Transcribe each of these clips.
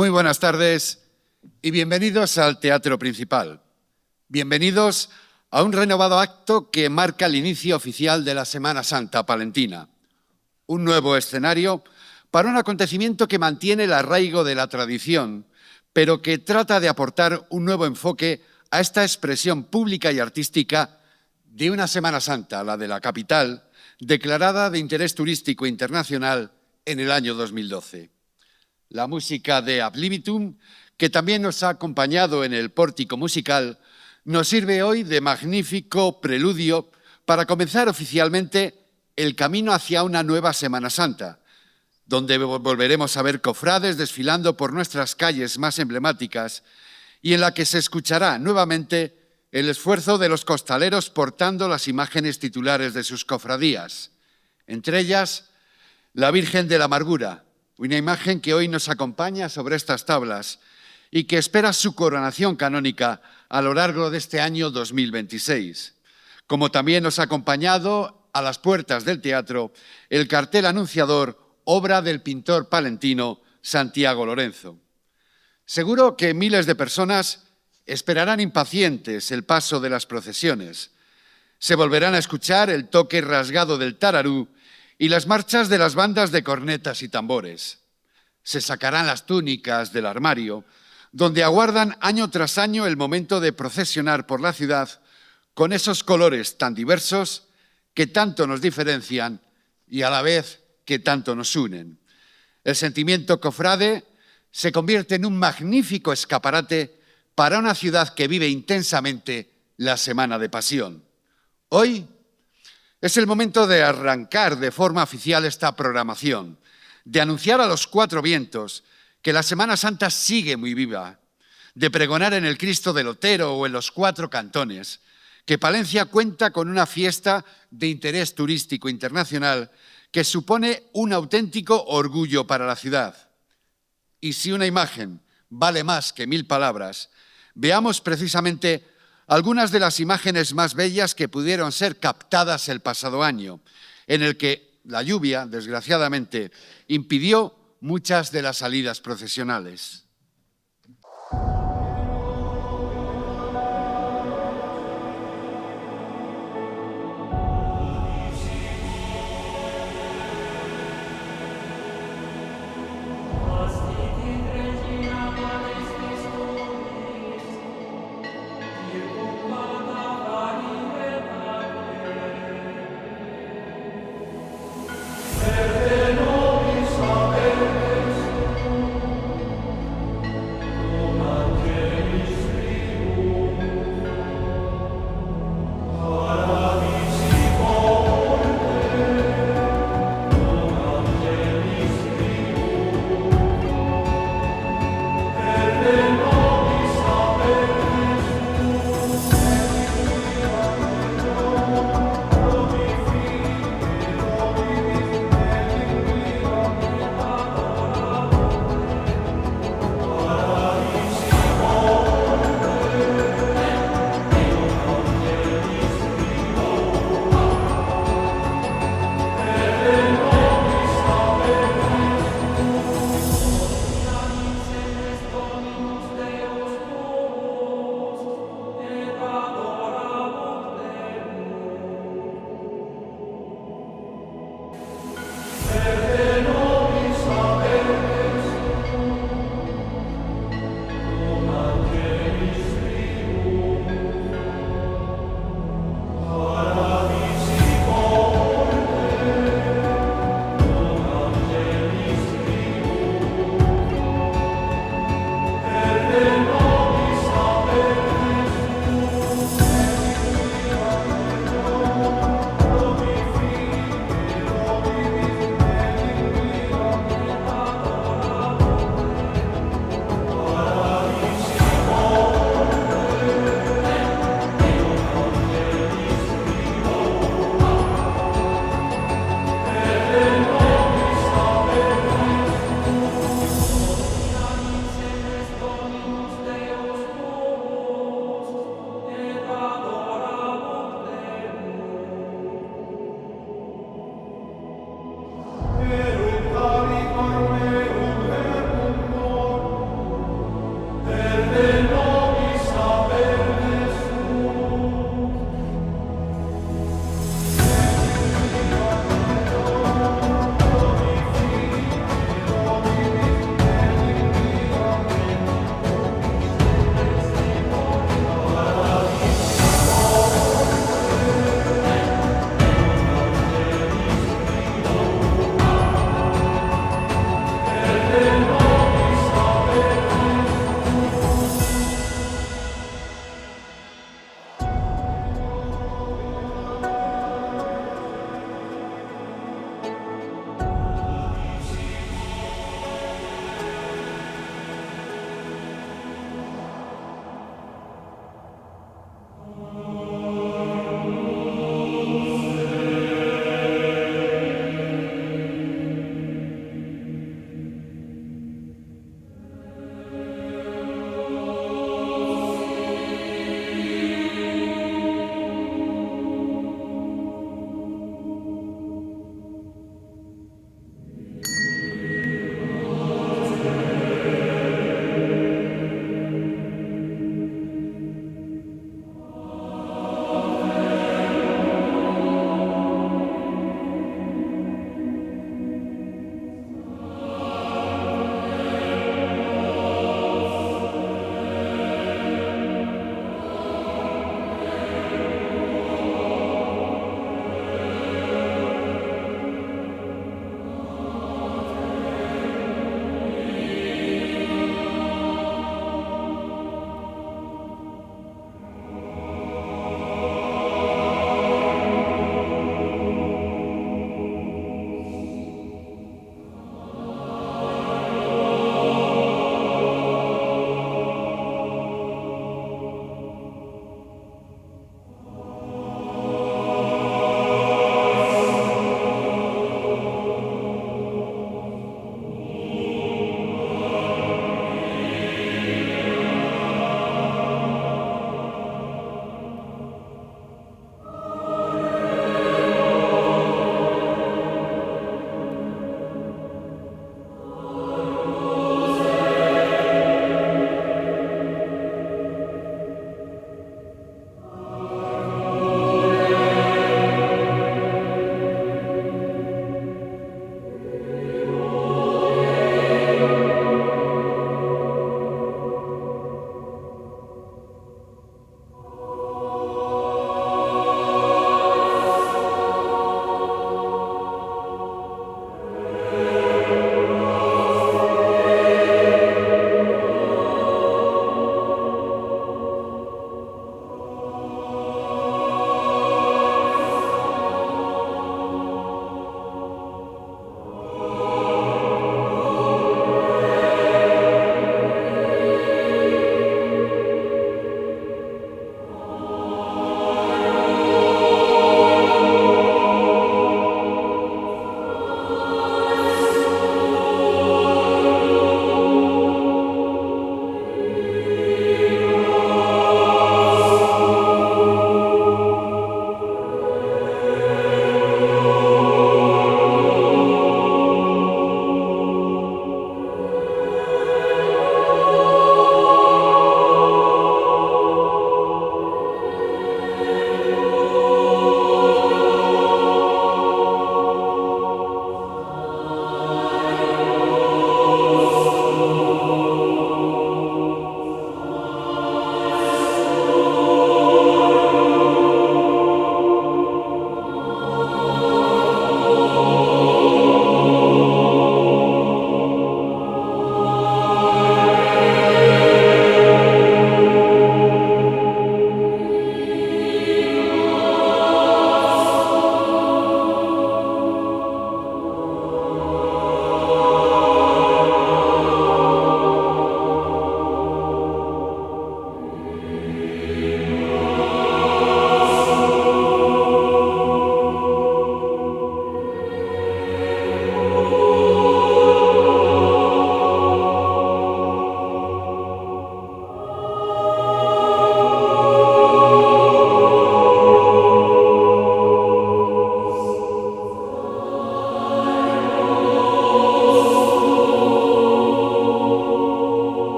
Muy buenas tardes y bienvenidos al Teatro Principal. Bienvenidos a un renovado acto que marca el inicio oficial de la Semana Santa palentina. Un nuevo escenario para un acontecimiento que mantiene el arraigo de la tradición, pero que trata de aportar un nuevo enfoque a esta expresión pública y artística de una Semana Santa, la de la capital, declarada de interés turístico internacional en el año 2012. La música de Ad Libitum, que también nos ha acompañado en el pórtico musical, nos sirve hoy de magnífico preludio para comenzar oficialmente el camino hacia una nueva Semana Santa, donde volveremos a ver cofrades desfilando por nuestras calles más emblemáticas y en la que se escuchará nuevamente el esfuerzo de los costaleros portando las imágenes titulares de sus cofradías, entre ellas la Virgen de la Amargura, una imagen que hoy nos acompaña sobre estas tablas y que espera su coronación canónica a lo largo de este año 2026. Como también nos ha acompañado a las puertas del teatro el cartel anunciador, obra del pintor palentino Santiago Lorenzo. Seguro que miles de personas esperarán impacientes el paso de las procesiones. Se volverán a escuchar el toque rasgado del tararú y las marchas de las bandas de cornetas y tambores. Se sacarán las túnicas del armario, donde aguardan año tras año el momento de procesionar por la ciudad con esos colores tan diversos que tanto nos diferencian y a la vez que tanto nos unen. El sentimiento cofrade se convierte en un magnífico escaparate para una ciudad que vive intensamente la Semana de Pasión. Hoy es el momento de arrancar de forma oficial esta programación, de anunciar a los cuatro vientos que la Semana Santa sigue muy viva, de pregonar en el Cristo del Otero o en los Cuatro Cantones, que Palencia cuenta con una fiesta de interés turístico internacional que supone un auténtico orgullo para la ciudad. Y si una imagen vale más que 1000 palabras, veamos precisamente algunas de las imágenes más bellas que pudieron ser captadas el pasado año, en el que la lluvia, desgraciadamente, impidió muchas de las salidas procesionales.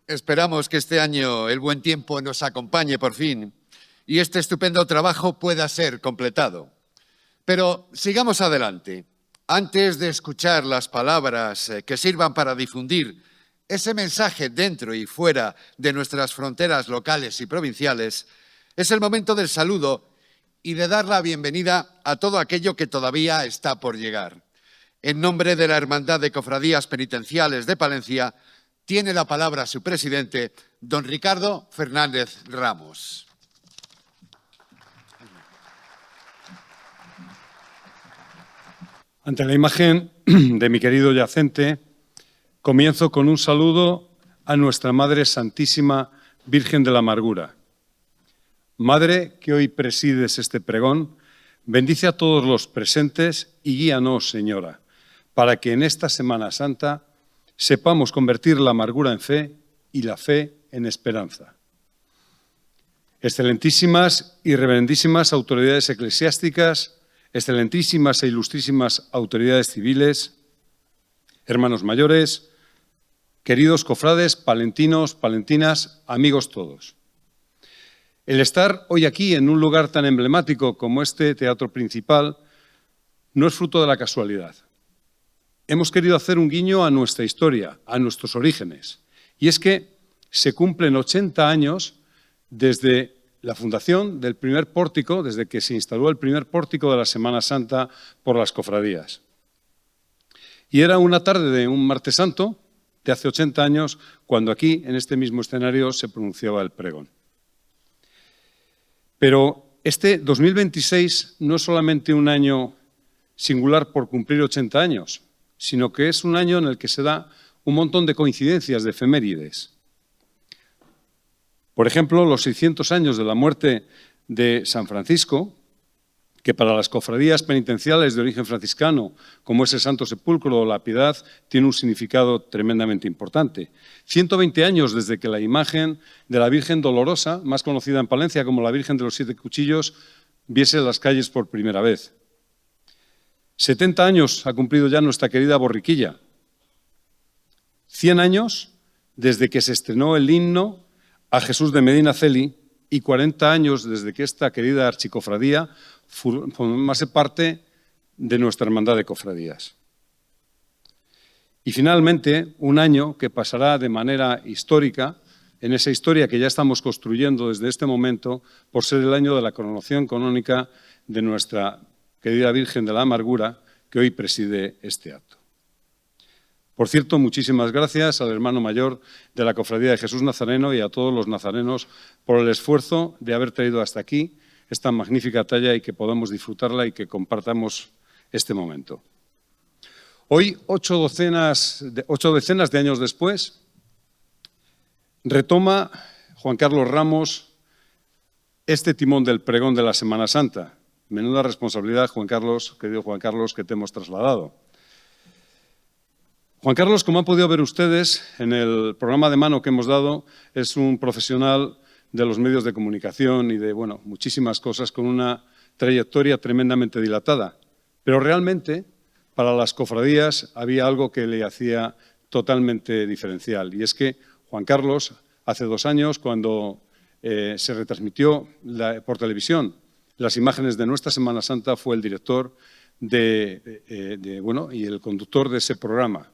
Esperamos que este año el buen tiempo nos acompañe por fin y este estupendo trabajo pueda ser completado. Pero sigamos adelante. Antes de escuchar las palabras que sirvan para difundir ese mensaje dentro y fuera de nuestras fronteras locales y provinciales, es el momento del saludo y de dar la bienvenida a todo aquello que todavía está por llegar. En nombre de la Hermandad de Cofradías Penitenciales de Palencia, tiene la palabra su presidente, don Ricardo Fernández Ramos. Ante la imagen de mi querido yacente, comienzo con un saludo a nuestra Madre Santísima Virgen de la Amargura. Madre, que hoy presides este pregón, bendice a todos los presentes y guíanos, Señora, para que en esta Semana Santa sepamos convertir la amargura en fe y la fe en esperanza. Excelentísimas y reverendísimas autoridades eclesiásticas, excelentísimas e ilustrísimas autoridades civiles, hermanos mayores, queridos cofrades, palentinos, palentinas, amigos todos. El estar hoy aquí en un lugar tan emblemático como este teatro principal no es fruto de la casualidad. Hemos querido hacer un guiño a nuestra historia, a nuestros orígenes. Y es que se cumplen 80 años desde la fundación del primer pórtico, desde que se instaló el primer pórtico de la Semana Santa por las cofradías. Y era una tarde de un martes santo, de hace 80 años, cuando aquí, en este mismo escenario, se pronunciaba el pregón. Pero este 2026 no es solamente un año singular por cumplir 80 años, sino que es un año en el que se da un montón de coincidencias, de efemérides. Por ejemplo, los 600 años de la muerte de San Francisco, que para las cofradías penitenciales de origen franciscano, como es el Santo Sepulcro o la Piedad, tiene un significado tremendamente importante. 120 años desde que la imagen de la Virgen Dolorosa, más conocida en Palencia como la Virgen de los 7 Cuchillos, viese las calles por primera vez. 70 años ha cumplido ya nuestra querida borriquilla. 100 años desde que se estrenó el himno a Jesús de Medinaceli y 40 años desde que esta querida archicofradía formase parte de nuestra hermandad de cofradías. Y finalmente, un año que pasará de manera histórica, en esa historia que ya estamos construyendo desde este momento, por ser el año de la coronación canónica de nuestra querida Virgen de la Amargura, que hoy preside este acto. Por cierto, muchísimas gracias al hermano mayor de la Cofradía de Jesús Nazareno y a todos los nazarenos por el esfuerzo de haber traído hasta aquí esta magnífica talla y que podamos disfrutarla y que compartamos este momento. Hoy, 8 decenas de años después, retoma Juan Carlos Ramos este timón del pregón de la Semana Santa. Menuda responsabilidad, Juan Carlos, querido Juan Carlos, que te hemos trasladado. Juan Carlos, como han podido ver ustedes en el programa de mano que hemos dado, es un profesional de los medios de comunicación y de muchísimas cosas con una trayectoria tremendamente dilatada. Pero realmente, para las cofradías había algo que le hacía totalmente diferencial. Y es que Juan Carlos, hace 2 años, cuando se retransmitió por televisión las imágenes de nuestra Semana Santa, fue el director y el conductor de ese programa.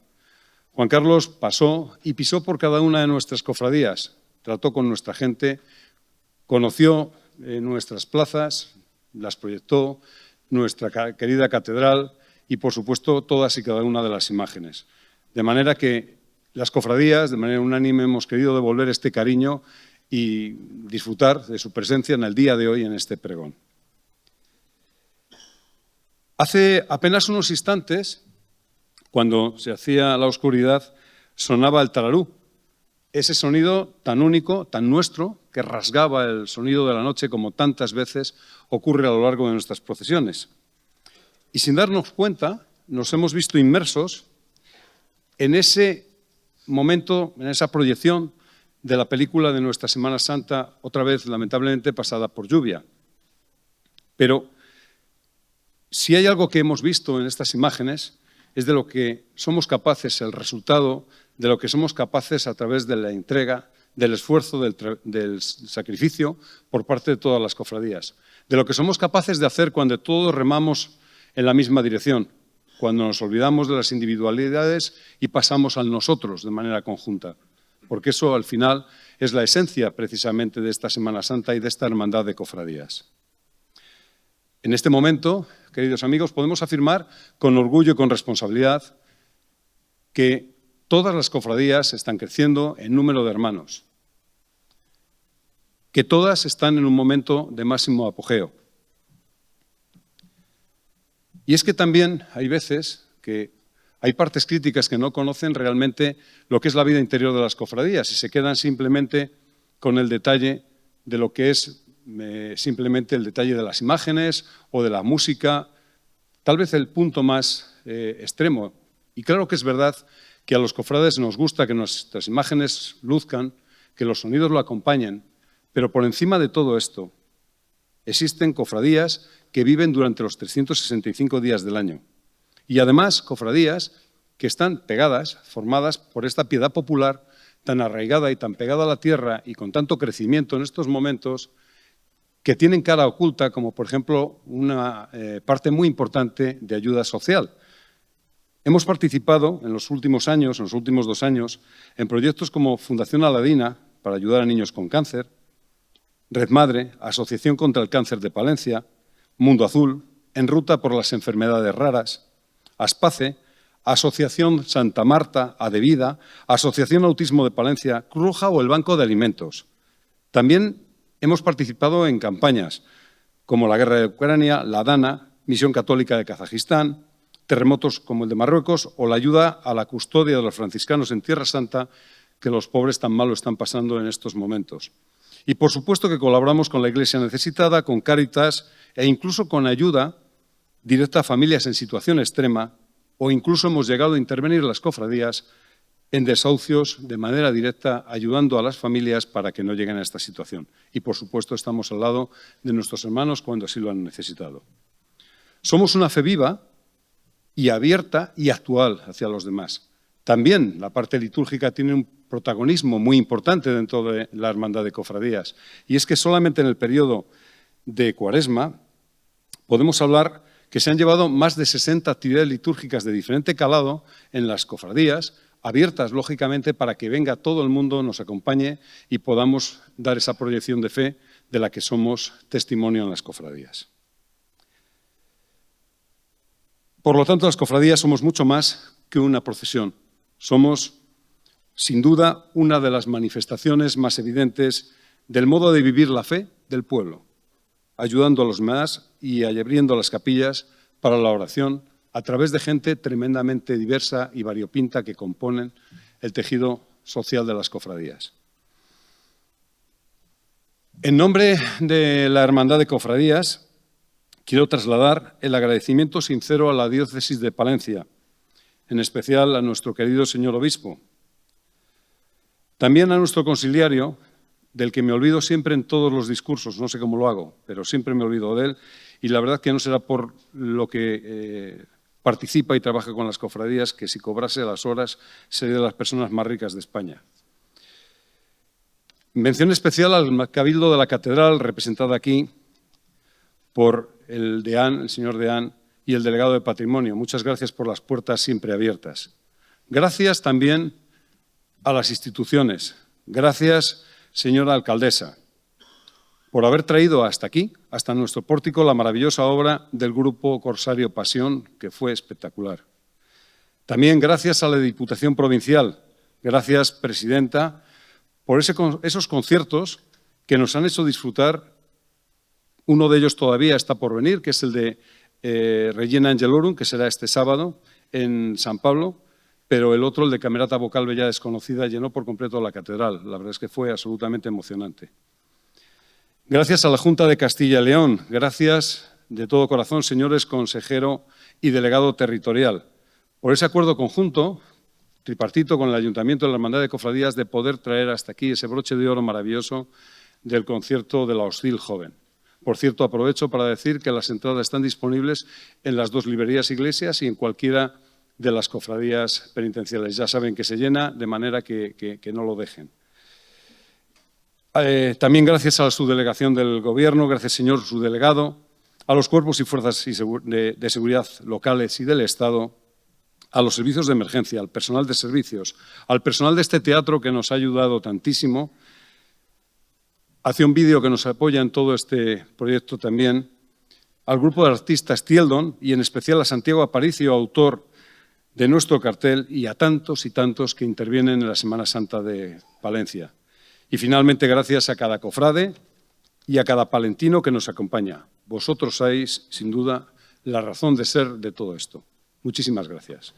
Juan Carlos pasó y pisó por cada una de nuestras cofradías, trató con nuestra gente, conoció nuestras plazas, las proyectó, nuestra querida catedral y, por supuesto, todas y cada una de las imágenes. De manera que las cofradías, de manera unánime, hemos querido devolver este cariño y disfrutar de su presencia en el día de hoy en este pregón. Hace apenas unos instantes, cuando se hacía la oscuridad, sonaba el tararú, ese sonido tan único, tan nuestro, que rasgaba el sonido de la noche como tantas veces ocurre a lo largo de nuestras procesiones. Y sin darnos cuenta, nos hemos visto inmersos en ese momento, en esa proyección de la película de nuestra Semana Santa, otra vez lamentablemente pasada por lluvia. Pero si hay algo que hemos visto en estas imágenes, es de lo que somos capaces, el resultado de lo que somos capaces a través de la entrega, del esfuerzo, del sacrificio por parte de todas las cofradías, de lo que somos capaces de hacer cuando todos remamos en la misma dirección, cuando nos olvidamos de las individualidades y pasamos al nosotros de manera conjunta, porque eso al final es la esencia precisamente de esta Semana Santa y de esta hermandad de cofradías. En este momento, queridos amigos, podemos afirmar con orgullo y con responsabilidad que todas las cofradías están creciendo en número de hermanos, que todas están en un momento de máximo apogeo. Y es que también hay veces que hay partes críticas que no conocen realmente lo que es la vida interior de las cofradías y se quedan simplemente con el detalle de lo que es simplemente el detalle de las imágenes o de la música, tal vez el punto más extremo. Y claro que es verdad que a los cofrades nos gusta que nuestras imágenes luzcan, que los sonidos lo acompañen, pero por encima de todo esto existen cofradías que viven durante los 365 días del año. Y además cofradías que están pegadas, formadas por esta piedad popular tan arraigada y tan pegada a la tierra y con tanto crecimiento en estos momentos, que tienen cara oculta, como por ejemplo una parte muy importante de ayuda social. Hemos participado en los últimos años, en los últimos 2 años, en proyectos como Fundación Aladina, para ayudar a niños con cáncer, Red Madre, Asociación contra el Cáncer de Palencia, Mundo Azul, En Ruta por las Enfermedades Raras, Aspace, Asociación Santa Marta, Adevida, Asociación Autismo de Palencia, Cruz Roja o el Banco de Alimentos. También hemos participado en campañas como la Guerra de Ucrania, la Dana, Misión Católica de Kazajistán, terremotos como el de Marruecos o la ayuda a la custodia de los franciscanos en Tierra Santa, que los pobres tan mal lo están pasando en estos momentos. Y por supuesto que colaboramos con la Iglesia necesitada, con Cáritas e incluso con ayuda directa a familias en situación extrema, o incluso hemos llegado a intervenir las cofradías en desahucios de manera directa, ayudando a las familias para que no lleguen a esta situación. Y por supuesto estamos al lado de nuestros hermanos cuando así lo han necesitado. Somos una fe viva y abierta y actual hacia los demás. También la parte litúrgica tiene un protagonismo muy importante dentro de la hermandad de cofradías. Y es que solamente en el periodo de Cuaresma podemos hablar que se han llevado más de 60 actividades litúrgicas de diferente calado en las cofradías, abiertas lógicamente para que venga todo el mundo, nos acompañe y podamos dar esa proyección de fe de la que somos testimonio en las cofradías. Por lo tanto, las cofradías somos mucho más que una procesión. Somos, sin duda, una de las manifestaciones más evidentes del modo de vivir la fe del pueblo, ayudando a los demás y abriendo las capillas para la oración a través de gente tremendamente diversa y variopinta que componen el tejido social de las cofradías. En nombre de la Hermandad de Cofradías, quiero trasladar el agradecimiento sincero a la Diócesis de Palencia, en especial a nuestro querido señor obispo. También a nuestro conciliario, del que me olvido siempre en todos los discursos, no sé cómo lo hago, pero siempre me olvido de él, y la verdad que no será por lo que participa y trabaja con las cofradías, que si cobrase las horas sería de las personas más ricas de España. Mención especial al Cabildo de la Catedral, representada aquí por el deán, el señor deán, y el delegado de Patrimonio. Muchas gracias por las puertas siempre abiertas. Gracias también a las instituciones. Gracias, señora alcaldesa, por haber traído hasta aquí, hasta nuestro pórtico, la maravillosa obra del Grupo Corsario Pasión, que fue espectacular. También gracias a la Diputación Provincial. Gracias, presidenta, por esos conciertos que nos han hecho disfrutar. Uno de ellos todavía está por venir, que es el de Regina Angelorum, que será este sábado en San Pablo, pero el otro, el de Camerata Vocal Bella Desconocida, llenó por completo la catedral. La verdad es que fue absolutamente emocionante. Gracias a la Junta de Castilla y León, gracias de todo corazón, señores consejero y delegado territorial, por ese acuerdo conjunto, tripartito con el Ayuntamiento de la Hermandad de Cofradías, de poder traer hasta aquí ese broche de oro maravilloso del concierto de la Hostil Joven. Por cierto, aprovecho para decir que las entradas están disponibles en las 2 librerías Iglesias y en cualquiera de las cofradías penitenciales. Ya saben que se llena, de manera que no lo dejen. También gracias a la subdelegación del Gobierno, gracias, señor subdelegado, a los cuerpos y fuerzas de seguridad locales y del Estado, a los servicios de emergencia, al personal de servicios, al personal de este teatro que nos ha ayudado tantísimo, a Acción Vídeo que nos apoya en todo este proyecto también, al grupo de artistas Tieldon y en especial a Santiago Aparicio, autor de nuestro cartel, y a tantos y tantos que intervienen en la Semana Santa de Palencia. Y finalmente, gracias a cada cofrade y a cada palentino que nos acompaña. Vosotros sois, sin duda, la razón de ser de todo esto. Muchísimas gracias.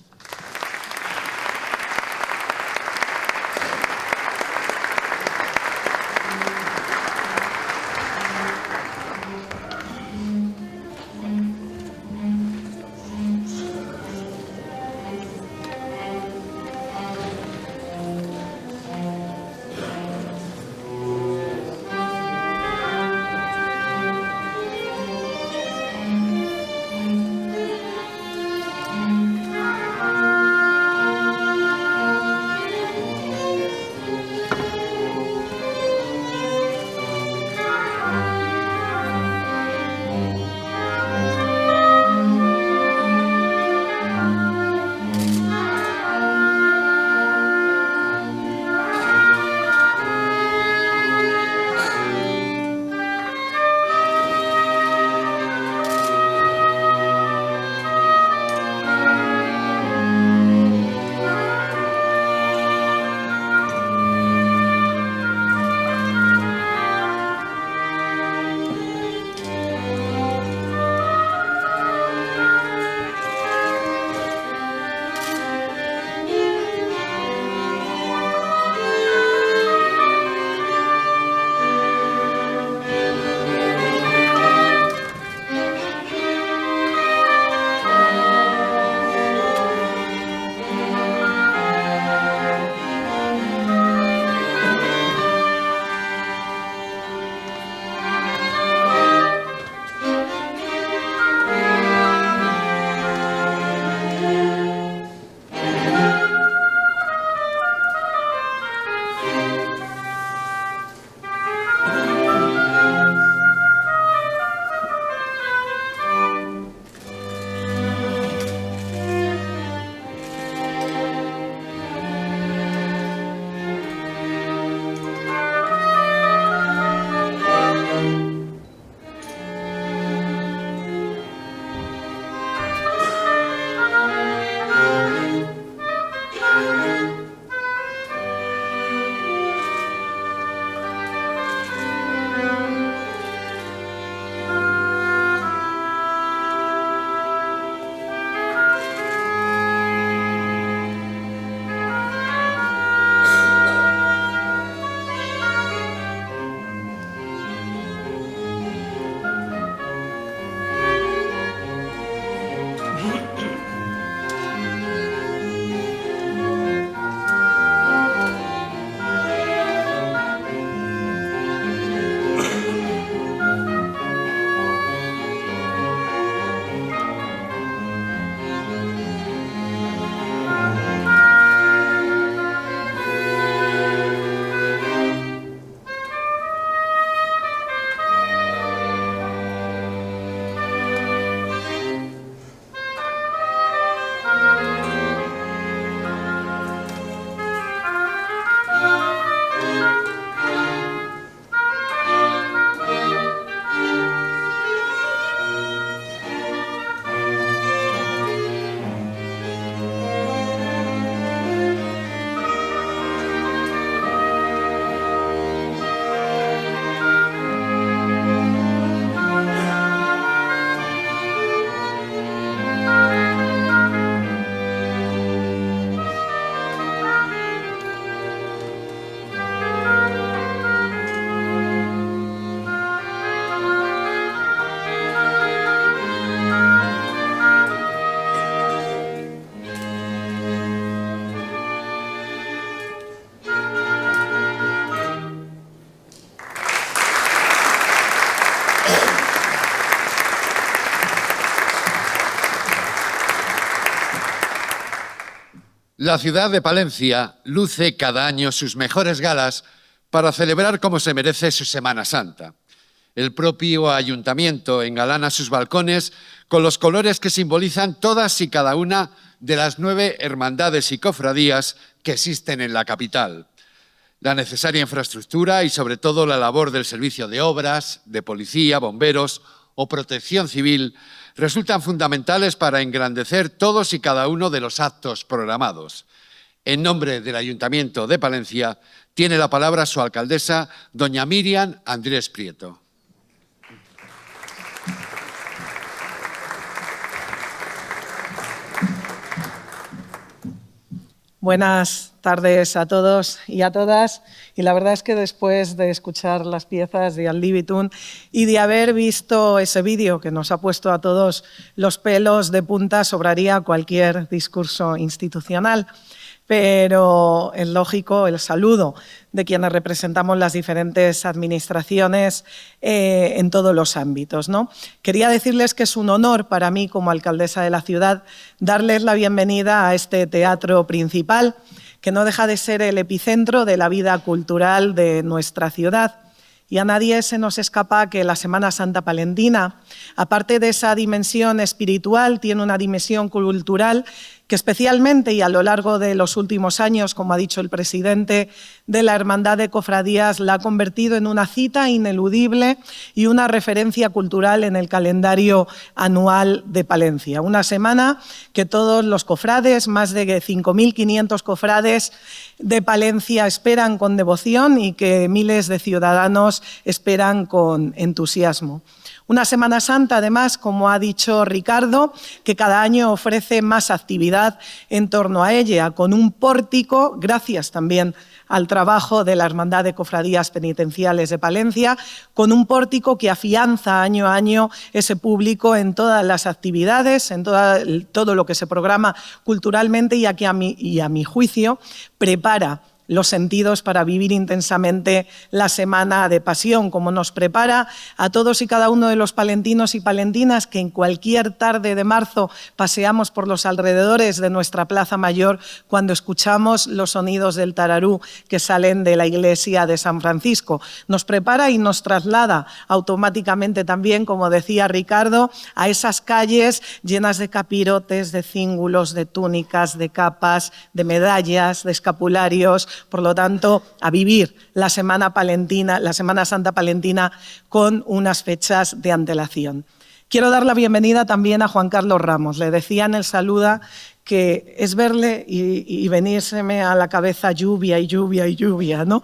La ciudad de Palencia luce cada año sus mejores galas para celebrar como se merece su Semana Santa. El propio ayuntamiento engalana sus balcones con los colores que simbolizan todas y cada una de las 9 hermandades y cofradías que existen en la capital. La necesaria infraestructura y sobre todo la labor del servicio de obras, de policía, bomberos o protección civil resultan fundamentales para engrandecer todos y cada uno de los actos programados. En nombre del Ayuntamiento de Palencia, tiene la palabra su alcaldesa, doña Miriam Andrés Prieto. Buenas tardes a todos y a todas. Y la verdad es que después de escuchar las piezas de Al Libitum y de haber visto ese vídeo que nos ha puesto a todos los pelos de punta, sobraría cualquier discurso institucional. Pero es lógico el saludo de quienes representamos las diferentes administraciones en todos los ámbitos, ¿no? Quería decirles que es un honor para mí, como alcaldesa de la ciudad, darles la bienvenida a este teatro principal, que no deja de ser el epicentro de la vida cultural de nuestra ciudad. Y a nadie se nos escapa que la Semana Santa palentina, aparte de esa dimensión espiritual, tiene una dimensión cultural que especialmente y a lo largo de los últimos años, como ha dicho el presidente de la Hermandad de Cofradías, la ha convertido en una cita ineludible y una referencia cultural en el calendario anual de Palencia. Una semana que todos los cofrades, más de 5.500 cofrades de Palencia, esperan con devoción y que miles de ciudadanos esperan con entusiasmo. Una Semana Santa, además, como ha dicho Ricardo, que cada año ofrece más actividad en torno a ella, con un pórtico, gracias también al trabajo de la Hermandad de Cofradías Penitenciales de Palencia, con un pórtico que afianza año a año ese público en todas las actividades, en todo lo que se programa culturalmente y a mi juicio prepara los sentidos para vivir intensamente la Semana de Pasión, como nos prepara a todos y cada uno de los palentinos y palentinas que en cualquier tarde de marzo paseamos por los alrededores de nuestra Plaza Mayor cuando escuchamos los sonidos del tararú que salen de la iglesia de San Francisco. Nos prepara y nos traslada automáticamente también, como decía Ricardo, a esas calles llenas de capirotes, de cíngulos, de túnicas, de capas, de medallas, de escapularios. Por lo tanto, a vivir la Semana Santa palentina con unas fechas de antelación. Quiero dar la bienvenida también a Juan Carlos Ramos. Le decía en el saluda que es verle y venírseme a la cabeza lluvia y lluvia y lluvia, ¿no?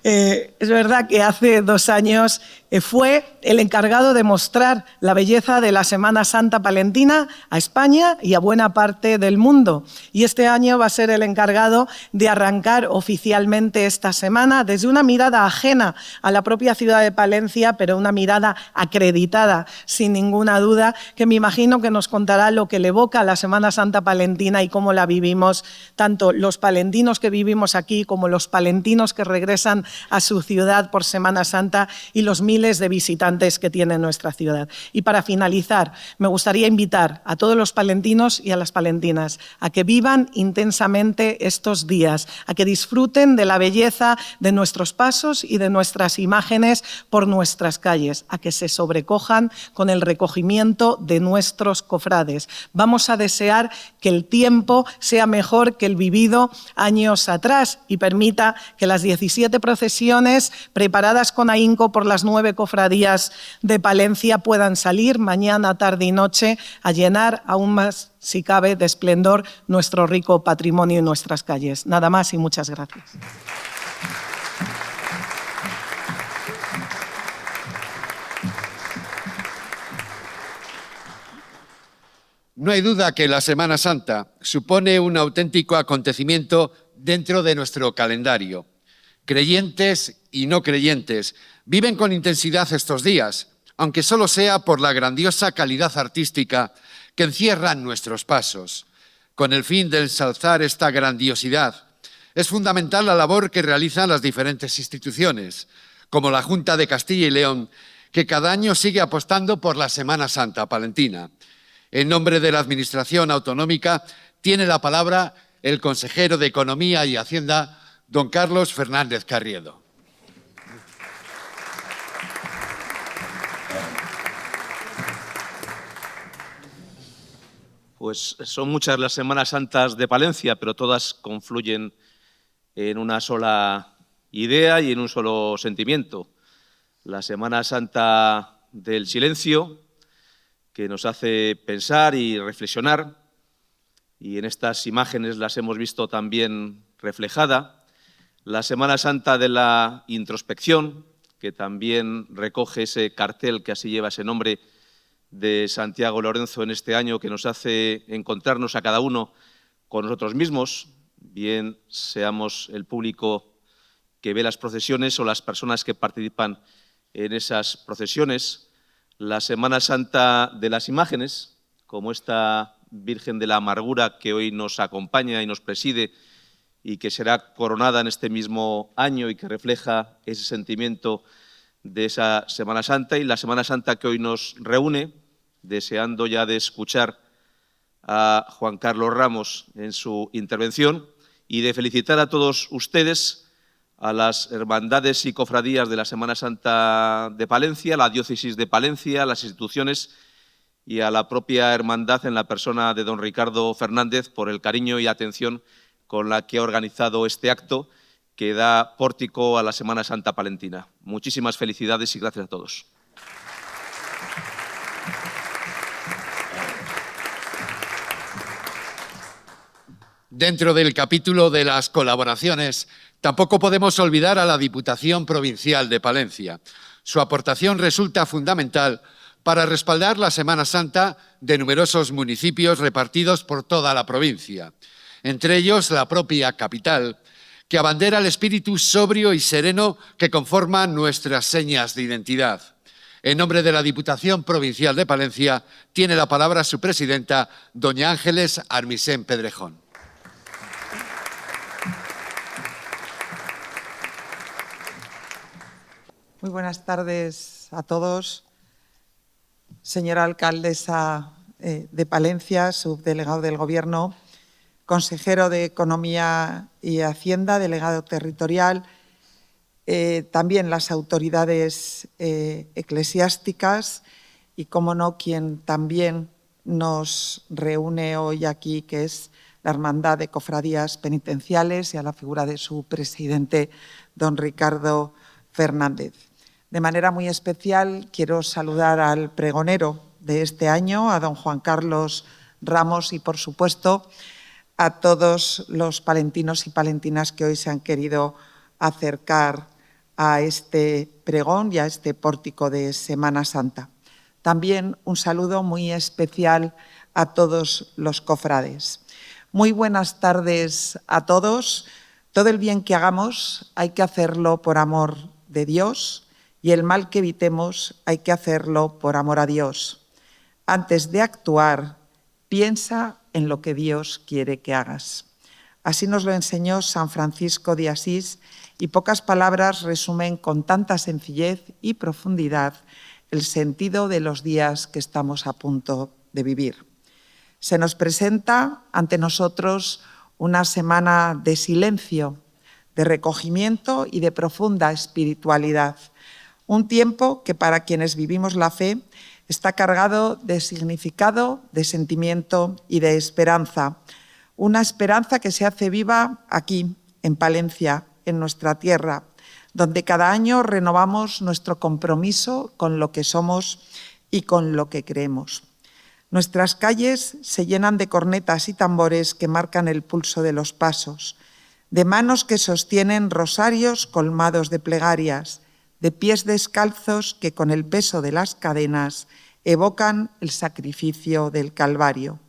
Es verdad que hace 2 años fue el encargado de mostrar la belleza de la Semana Santa palentina a España y a buena parte del mundo. Y este año va a ser el encargado de arrancar oficialmente esta semana desde una mirada ajena a la propia ciudad de Palencia, pero una mirada acreditada, sin ninguna duda, que me imagino que nos contará lo que le evoca la Semana Santa palentina y cómo la vivimos, tanto los palentinos que vivimos aquí como los palentinos que regresan a su ciudad por Semana Santa y los miles de visitantes que tiene nuestra ciudad. Y para finalizar, me gustaría invitar a todos los palentinos y a las palentinas a que vivan intensamente estos días, a que disfruten de la belleza de nuestros pasos y de nuestras imágenes por nuestras calles, a que se sobrecojan con el recogimiento de nuestros cofrades. Vamos a desear que el tiempo sea mejor que el vivido años atrás y permita que las 17 procesiones preparadas con ahínco por las 9 cofradías de Palencia puedan salir mañana, tarde y noche a llenar aún más, si cabe, de esplendor nuestro rico patrimonio y nuestras calles. Nada más y muchas gracias. No hay duda que la Semana Santa supone un auténtico acontecimiento dentro de nuestro calendario. Creyentes y no creyentes viven con intensidad estos días, aunque solo sea por la grandiosa calidad artística que encierran nuestros pasos. Con el fin de ensalzar esta grandiosidad, es fundamental la labor que realizan las diferentes instituciones, como la Junta de Castilla y León, que cada año sigue apostando por la Semana Santa palentina. En nombre de la Administración Autonómica tiene la palabra el consejero de Economía y Hacienda, don Carlos Fernández Carriedo. Pues son muchas las Semanas Santas de Palencia, pero todas confluyen en una sola idea y en un solo sentimiento. La Semana Santa del silencio, que nos hace pensar y reflexionar, y en estas imágenes las hemos visto también reflejada. La Semana Santa de la introspección, que también recoge ese cartel que así lleva ese nombre de Santiago Lorenzo en este año, que nos hace encontrarnos a cada uno con nosotros mismos, bien seamos el público que ve las procesiones o las personas que participan en esas procesiones. La Semana Santa de las imágenes, como esta Virgen de la Amargura que hoy nos acompaña y nos preside y que será coronada en este mismo año y que refleja ese sentimiento de esa Semana Santa, y la Semana Santa que hoy nos reúne, deseando ya de escuchar a Juan Carlos Ramos en su intervención y de felicitar a todos ustedes, a las hermandades y cofradías de la Semana Santa de Palencia, la diócesis de Palencia, las instituciones y a la propia hermandad en la persona de don Ricardo Fernández por el cariño y atención con la que ha organizado este acto que da pórtico a la Semana Santa palentina. Muchísimas felicidades y gracias a todos. Dentro del capítulo de las colaboraciones, tampoco podemos olvidar a la Diputación Provincial de Palencia. Su aportación resulta fundamental para respaldar la Semana Santa de numerosos municipios repartidos por toda la provincia, entre ellos la propia capital, que abandera el espíritu sobrio y sereno que conforma nuestras señas de identidad. En nombre de la Diputación Provincial de Palencia, tiene la palabra su presidenta, doña Ángeles Armisen Pedrejón. Muy buenas tardes a todos. Señora alcaldesa de Palencia, subdelegado del Gobierno, consejero de Economía y Hacienda, delegado territorial, también las autoridades eclesiásticas y, como no, quien también nos reúne hoy aquí, que es la Hermandad de Cofradías Penitenciales, y a la figura de su presidente, don Ricardo Fernández. De manera muy especial quiero saludar al pregonero de este año, a don Juan Carlos Ramos, y por supuesto a todos los palentinos y palentinas que hoy se han querido acercar a este pregón y a este pórtico de Semana Santa. También un saludo muy especial a todos los cofrades. Muy buenas tardes a todos. Todo el bien que hagamos hay que hacerlo por amor de Dios, y el mal que evitemos hay que hacerlo por amor a Dios. Antes de actuar, piensa en lo que Dios quiere que hagas. Así nos lo enseñó San Francisco de Asís, y pocas palabras resumen con tanta sencillez y profundidad el sentido de los días que estamos a punto de vivir. Se nos presenta ante nosotros una semana de silencio, de recogimiento y de profunda espiritualidad. Un tiempo que para quienes vivimos la fe está cargado de significado, de sentimiento y de esperanza. Una esperanza que se hace viva aquí, en Palencia, en nuestra tierra, donde cada año renovamos nuestro compromiso con lo que somos y con lo que creemos. Nuestras calles se llenan de cornetas y tambores que marcan el pulso de los pasos, de manos que sostienen rosarios colmados de plegarias, de pies descalzos que con el peso de las cadenas evocan el sacrificio del Calvario,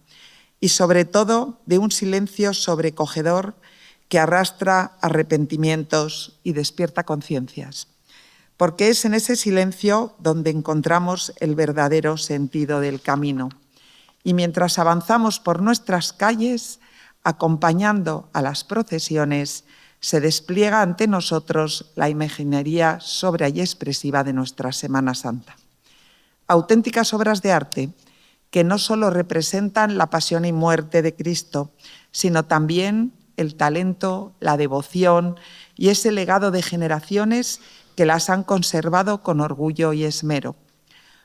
y sobre todo de un silencio sobrecogedor que arrastra arrepentimientos y despierta conciencias, porque es en ese silencio donde encontramos el verdadero sentido del camino. Y mientras avanzamos por nuestras calles, acompañando a las procesiones, se despliega ante nosotros la imaginería sobria y expresiva de nuestra Semana Santa. Auténticas obras de arte que no solo representan la pasión y muerte de Cristo, sino también el talento, la devoción y ese legado de generaciones que las han conservado con orgullo y esmero.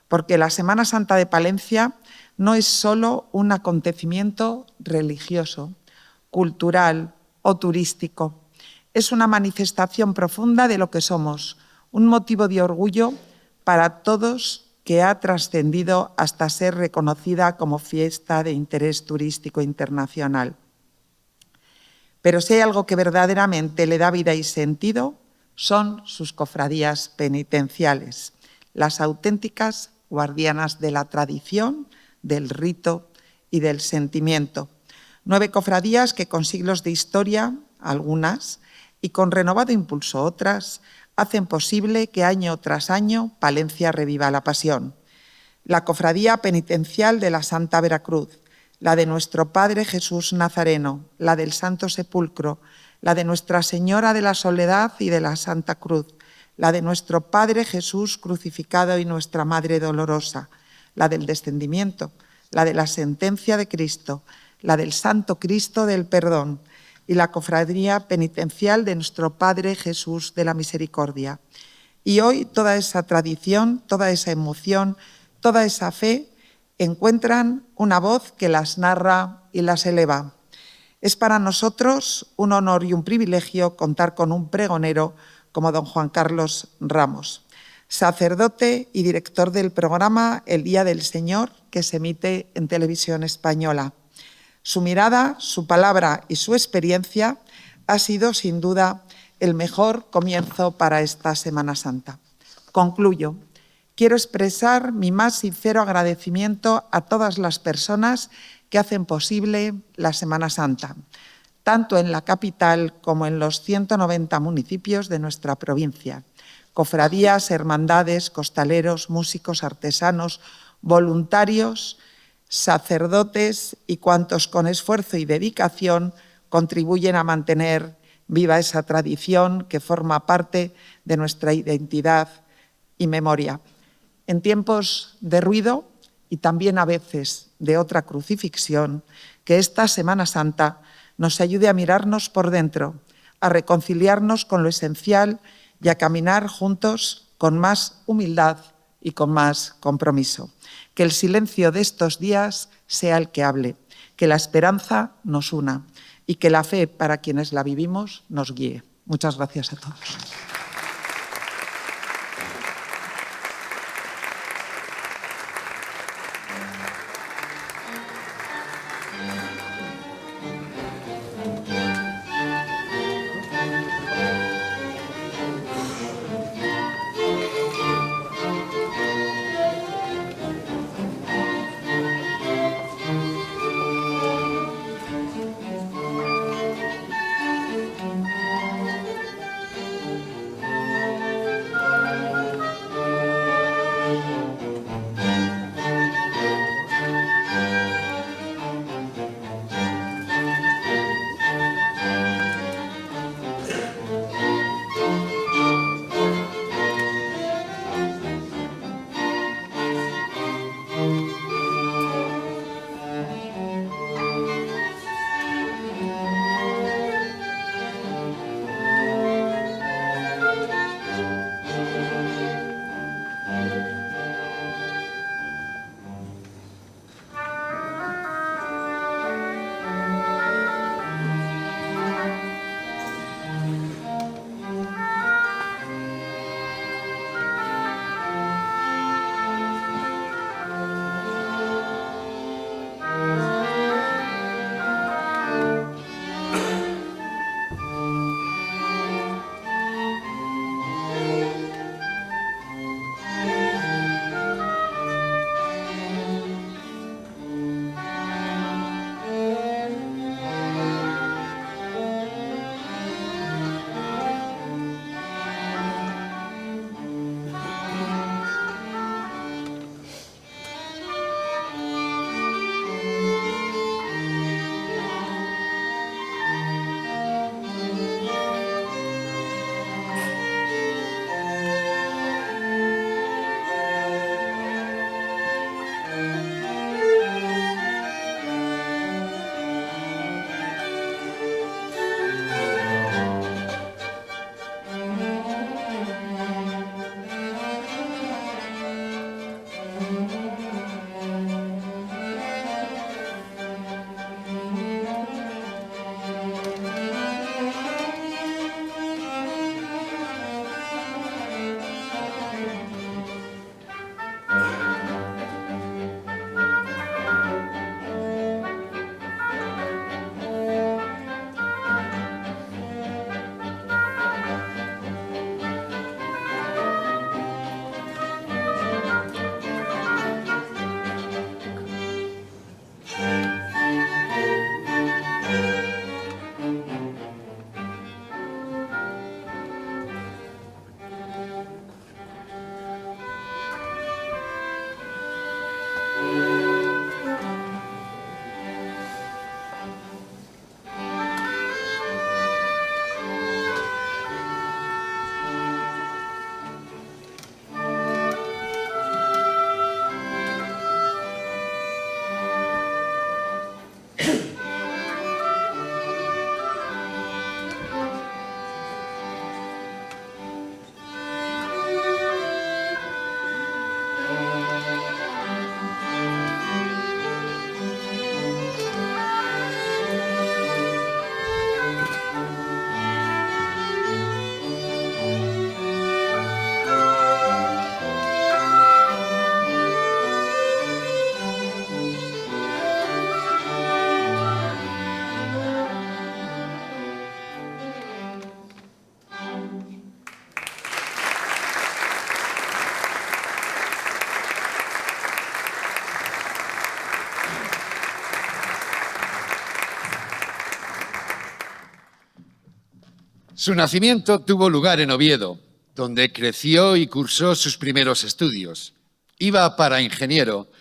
Porque la Semana Santa de Palencia no es solo un acontecimiento religioso, cultural o turístico. Es una manifestación profunda de lo que somos, un motivo de orgullo para todos que ha trascendido hasta ser reconocida como fiesta de interés turístico internacional. Pero si hay algo que verdaderamente le da vida y sentido, son sus cofradías penitenciales, las auténticas guardianas de la tradición, del rito y del sentimiento. 9 cofradías que con siglos de historia, algunas, y con renovado impulso otras, hacen posible que año tras año Palencia reviva la pasión. La Cofradía Penitencial de la Santa Veracruz, la de nuestro Padre Jesús Nazareno, la del Santo Sepulcro, la de Nuestra Señora de la Soledad y de la Santa Cruz, la de nuestro Padre Jesús crucificado y nuestra Madre Dolorosa, la del Descendimiento, la de la Sentencia de Cristo, la del Santo Cristo del Perdón y la Cofradía Penitencial de nuestro Padre Jesús de la Misericordia. Y hoy toda esa tradición, toda esa emoción, toda esa fe encuentran una voz que las narra y las eleva. Es para nosotros un honor y un privilegio contar con un pregonero como don Juan Carlos Ramos, sacerdote y director del programa El Día del Señor, que se emite en Televisión Española. Su mirada, su palabra y su experiencia ha sido, sin duda, el mejor comienzo para esta Semana Santa. Concluyo. Quiero expresar mi más sincero agradecimiento a todas las personas que hacen posible la Semana Santa, tanto en la capital como en los 190 municipios de nuestra provincia. Cofradías, hermandades, costaleros, músicos, artesanos, voluntarios, sacerdotes y cuantos con esfuerzo y dedicación contribuyen a mantener viva esa tradición que forma parte de nuestra identidad y memoria. En tiempos de ruido y también a veces de otra crucifixión, que esta Semana Santa nos ayude a mirarnos por dentro, a reconciliarnos con lo esencial y a caminar juntos con más humildad y con más compromiso. Que el silencio de estos días sea el que hable, que la esperanza nos una y que la fe para quienes la vivimos nos guíe. Muchas gracias a todos. Su nacimiento tuvo lugar en Oviedo, donde creció y cursó sus primeros estudios. Iba para ingeniero,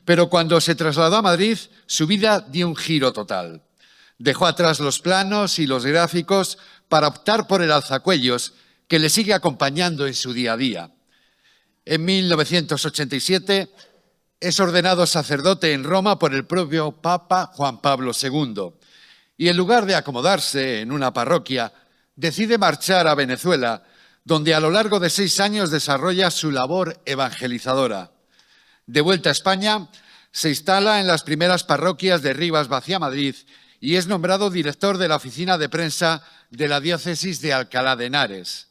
pero cuando se trasladó a Madrid, su vida dio un giro total. Dejó atrás los planos y los gráficos para optar por el alzacuellos, que le sigue acompañando en su día a día. En 1987 es ordenado sacerdote en Roma por el propio Papa Juan Pablo II y en lugar de acomodarse en una parroquia, decide marchar a Venezuela, donde a lo largo de 6 años desarrolla su labor evangelizadora. De vuelta a España, se instala en las primeras parroquias de Rivas Vacia, Madrid, y es nombrado director de la oficina de prensa de la diócesis de Alcalá de Henares.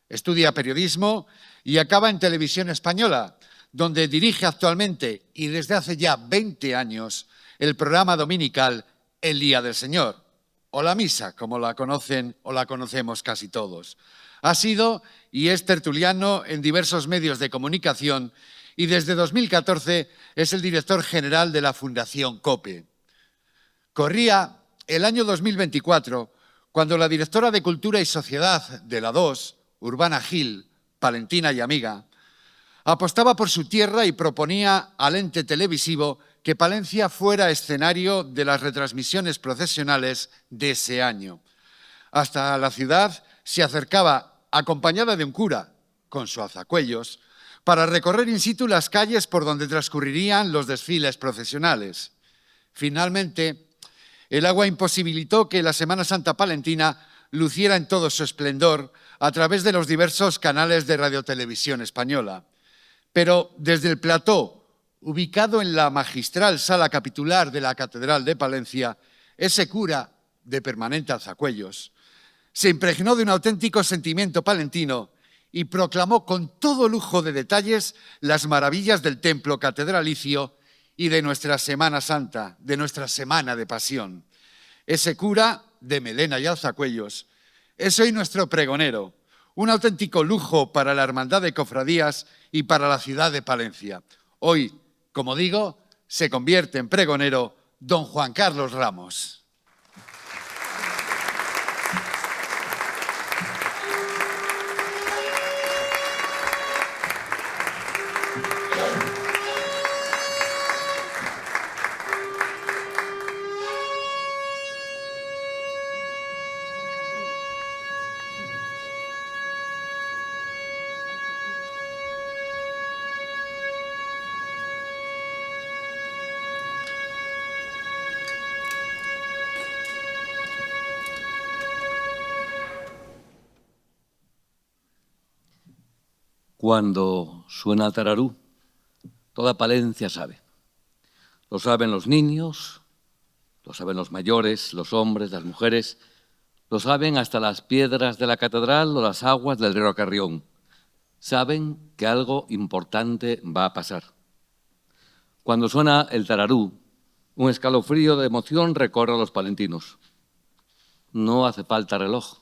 Estudia periodismo y acaba en Televisión Española, donde dirige actualmente y desde hace ya 20 años el programa dominical El Día del Señor, o la Misa, como la conocen o la conocemos casi todos. Ha sido y es tertuliano en diversos medios de comunicación y desde 2014 es el director general de la Fundación COPE. Corría el año 2024 cuando la directora de Cultura y Sociedad de la 2, Urbana Gil, palentina y amiga, apostaba por su tierra y proponía al ente televisivo que Palencia fuera escenario de las retransmisiones procesionales de ese año. Hasta la ciudad se acercaba acompañada de un cura, con su alzacuellos, para recorrer in situ las calles por donde transcurrirían los desfiles procesionales. Finalmente, el agua imposibilitó que la Semana Santa palentina luciera en todo su esplendor a través de los diversos canales de Radiotelevisión Española. Pero desde el plató, ubicado en la magistral sala capitular de la Catedral de Palencia, ese cura de permanente alzacuellos se impregnó de un auténtico sentimiento palentino y proclamó con todo lujo de detalles las maravillas del templo catedralicio y de nuestra Semana Santa, de nuestra Semana de Pasión. Ese cura de melena y alzacuellos es hoy nuestro pregonero, un auténtico lujo para la Hermandad de Cofradías y para la ciudad de Palencia. Hoy, como digo, se convierte en pregonero don Juan Carlos Ramos. Cuando suena el tararú, toda Palencia sabe. Lo saben los niños, lo saben los mayores, los hombres, las mujeres, lo saben hasta las piedras de la catedral o las aguas del río Carrión. Saben que algo importante va a pasar. Cuando suena el tararú, un escalofrío de emoción recorre a los palentinos. No hace falta reloj,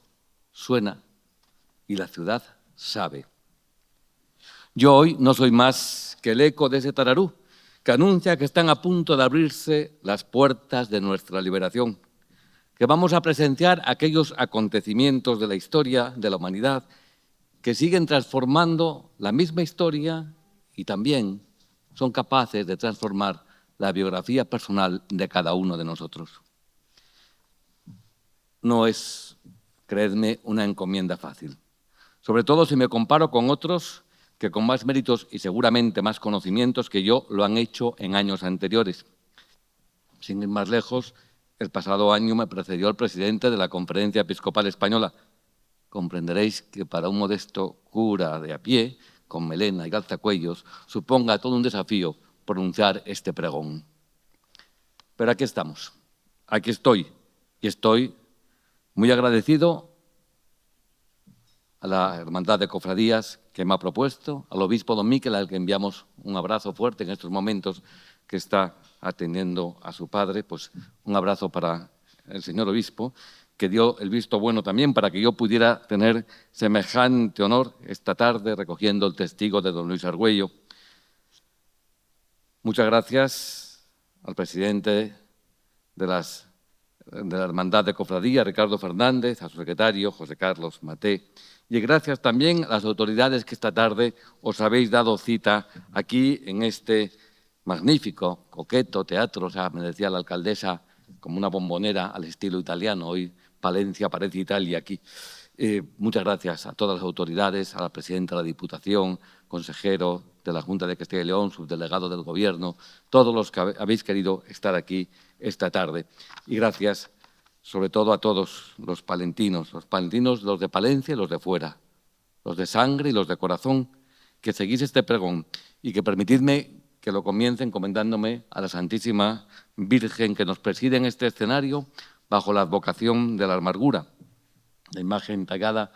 suena y la ciudad sabe. Yo hoy no soy más que el eco de ese tararú que anuncia que están a punto de abrirse las puertas de nuestra liberación, que vamos a presenciar aquellos acontecimientos de la historia de la humanidad que siguen transformando la misma historia y también son capaces de transformar la biografía personal de cada uno de nosotros. No es, creedme, una encomienda fácil, sobre todo si me comparo con otros que con más méritos y seguramente más conocimientos que yo lo han hecho en años anteriores. Sin ir más lejos, el pasado año me precedió el presidente de la Conferencia Episcopal Española. Comprenderéis que para un modesto cura de a pie, con melena y alzacuellos, suponga todo un desafío pronunciar este pregón. Pero aquí estamos, aquí estoy, y estoy muy agradecido a la Hermandad de Cofradías que me ha propuesto, al obispo don Miquel, al que enviamos un abrazo fuerte en estos momentos que está atendiendo a su padre, pues un abrazo para el señor obispo, que dio el visto bueno también para que yo pudiera tener semejante honor esta tarde recogiendo el testigo de don Luis Argüello. Muchas gracias al presidente de las de la Hermandad de Cofradía, Ricardo Fernández, a su secretario, José Carlos Maté, y gracias también a las autoridades que esta tarde os habéis dado cita aquí en este magnífico, coqueto teatro. O sea, me decía la alcaldesa, como una bombonera al estilo italiano. Hoy Palencia parece Italia aquí. Muchas gracias a todas las autoridades, a la presidenta de la Diputación, consejero de la Junta de Castilla y León, subdelegado del Gobierno, todos los que habéis querido estar aquí esta tarde. Y gracias sobre todo a todos los palentinos, los de Palencia y los de fuera, los de sangre y los de corazón, que seguís este pregón y que permitidme que lo comience encomendándome a la Santísima Virgen que nos preside en este escenario bajo la advocación de la amargura, la imagen tallada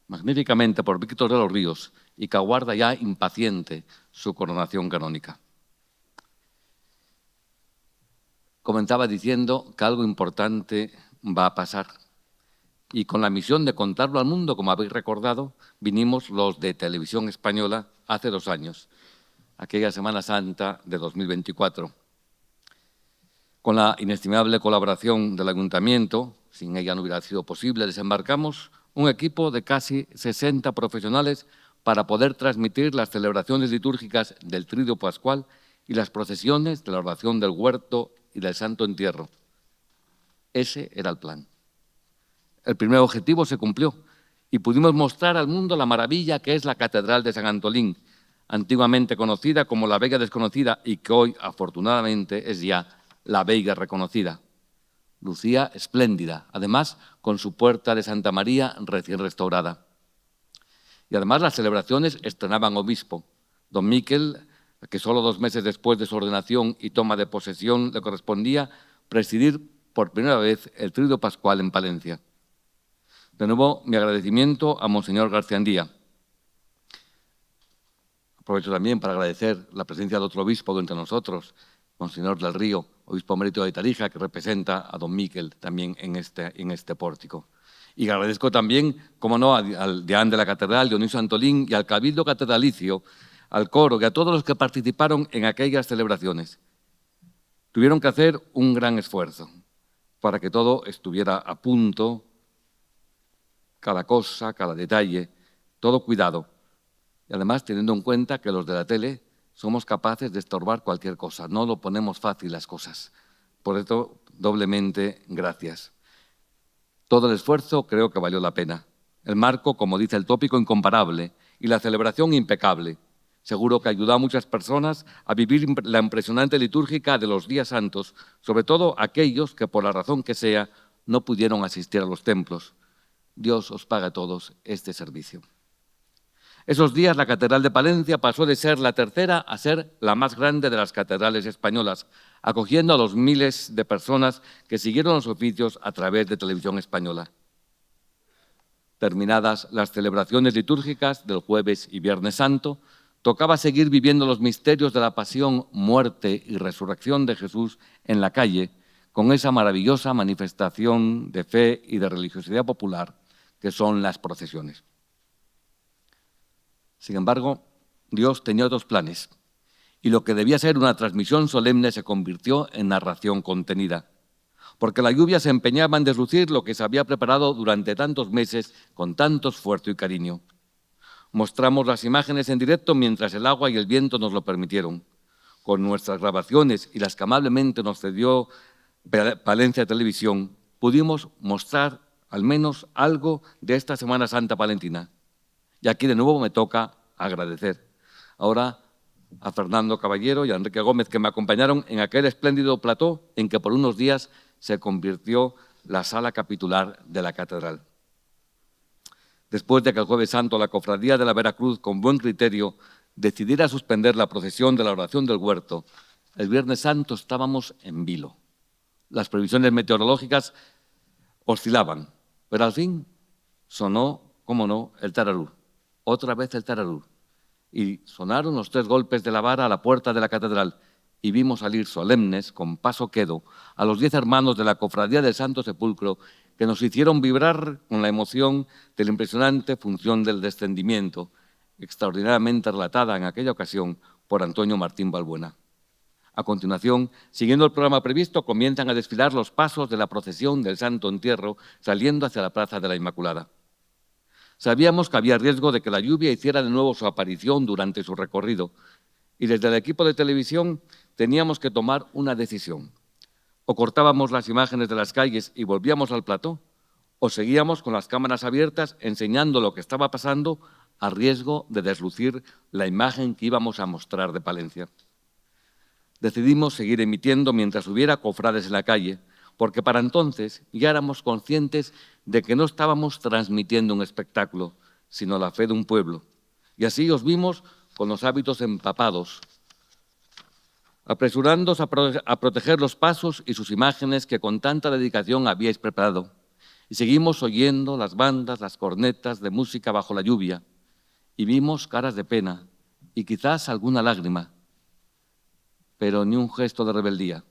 magníficamente por Víctor de los Ríos y que aguarda ya impaciente su coronación canónica. Comenzaba diciendo que algo importante va a pasar. Y con la misión de contarlo al mundo, como habéis recordado, vinimos los de Televisión Española hace 2 años, aquella Semana Santa de 2024. Con la inestimable colaboración del Ayuntamiento, sin ella no hubiera sido posible, desembarcamos un equipo de casi 60 profesionales para poder transmitir las celebraciones litúrgicas del Triduo Pascual y las procesiones de la oración del Huerto y del Santo Entierro. Ese era el plan. El primer objetivo se cumplió y pudimos mostrar al mundo la maravilla que es la Catedral de San Antolín, antiguamente conocida como la Vega Desconocida y que hoy, afortunadamente, es ya la Veiga Reconocida. Lucía espléndida, además con su puerta de Santa María recién restaurada. Y además las celebraciones estrenaban obispo. Don Miquel, que solo 2 meses después de su ordenación y toma de posesión le correspondía presidir por primera vez el Triduo Pascual en Palencia. De nuevo, mi agradecimiento a Monseñor Garciandía. Aprovecho también para agradecer la presencia de otro obispo entre nosotros, Monseñor del Río, obispo emérito de Tarija, que representa a don Miquel también en este pórtico. Y agradezco también, como no, al deán de la catedral, Dionisio Antolín, y al cabildo catedralicio, al coro y a todos los que participaron en aquellas celebraciones. Tuvieron que hacer un gran esfuerzo para que todo estuviera a punto, cada cosa, cada detalle, todo cuidado. Y además teniendo en cuenta que los de la tele somos capaces de estorbar cualquier cosa, no lo ponemos fácil las cosas. Por eso, doblemente, gracias. Todo el esfuerzo creo que valió la pena. El marco, como dice el tópico, incomparable y la celebración impecable. Seguro que ayudó a muchas personas a vivir la impresionante litúrgica de los días santos, sobre todo aquellos que, por la razón que sea, no pudieron asistir a los templos. Dios os pague a todos este servicio. Esos días la Catedral de Palencia pasó de ser la tercera a ser la más grande de las catedrales españolas, acogiendo a los miles de personas que siguieron los oficios a través de Televisión Española. Terminadas las celebraciones litúrgicas del Jueves y Viernes Santo, tocaba seguir viviendo los misterios de la pasión, muerte y resurrección de Jesús en la calle, con esa maravillosa manifestación de fe y de religiosidad popular que son las procesiones. Sin embargo, Dios tenía otros planes, y lo que debía ser una transmisión solemne se convirtió en narración contenida, porque la lluvia se empeñaba en deslucir lo que se había preparado durante tantos meses con tanto esfuerzo y cariño. Mostramos las imágenes en directo mientras el agua y el viento nos lo permitieron. Con nuestras grabaciones y las que amablemente nos cedió Palencia Televisión, pudimos mostrar al menos algo de esta Semana Santa palentina. Y aquí de nuevo me toca agradecer. Ahora a Fernando Caballero y a Enrique Gómez, que me acompañaron en aquel espléndido plató en que por unos días se convirtió la sala capitular de la catedral. Después de que el Jueves Santo la Cofradía de la Veracruz, con buen criterio, decidiera suspender la procesión de la oración del Huerto, el Viernes Santo estábamos en vilo. Las previsiones meteorológicas oscilaban, pero al fin sonó, cómo no, el tararú. Otra vez el tararú. Y sonaron los 3 golpes de la vara a la puerta de la catedral y vimos salir solemnes, con paso quedo, a los 10 hermanos de la Cofradía del Santo Sepulcro que nos hicieron vibrar con la emoción de la impresionante función del descendimiento, extraordinariamente relatada en aquella ocasión por Antonio Martín Balbuena. A continuación, siguiendo el programa previsto, comienzan a desfilar los pasos de la procesión del Santo Entierro saliendo hacia la Plaza de la Inmaculada. Sabíamos que había riesgo de que la lluvia hiciera de nuevo su aparición durante su recorrido y desde el equipo de televisión teníamos que tomar una decisión. O cortábamos las imágenes de las calles y volvíamos al plató, o seguíamos con las cámaras abiertas enseñando lo que estaba pasando a riesgo de deslucir la imagen que íbamos a mostrar de Palencia. Decidimos seguir emitiendo mientras hubiera cofrades en la calle, porque para entonces ya éramos conscientes de que no estábamos transmitiendo un espectáculo, sino la fe de un pueblo. Y así os vimos con los hábitos empapados, apresurándoos a proteger los pasos y sus imágenes que con tanta dedicación habíais preparado. Y seguimos oyendo las bandas, las cornetas de música bajo la lluvia, y vimos caras de pena y quizás alguna lágrima, pero ni un gesto de rebeldía,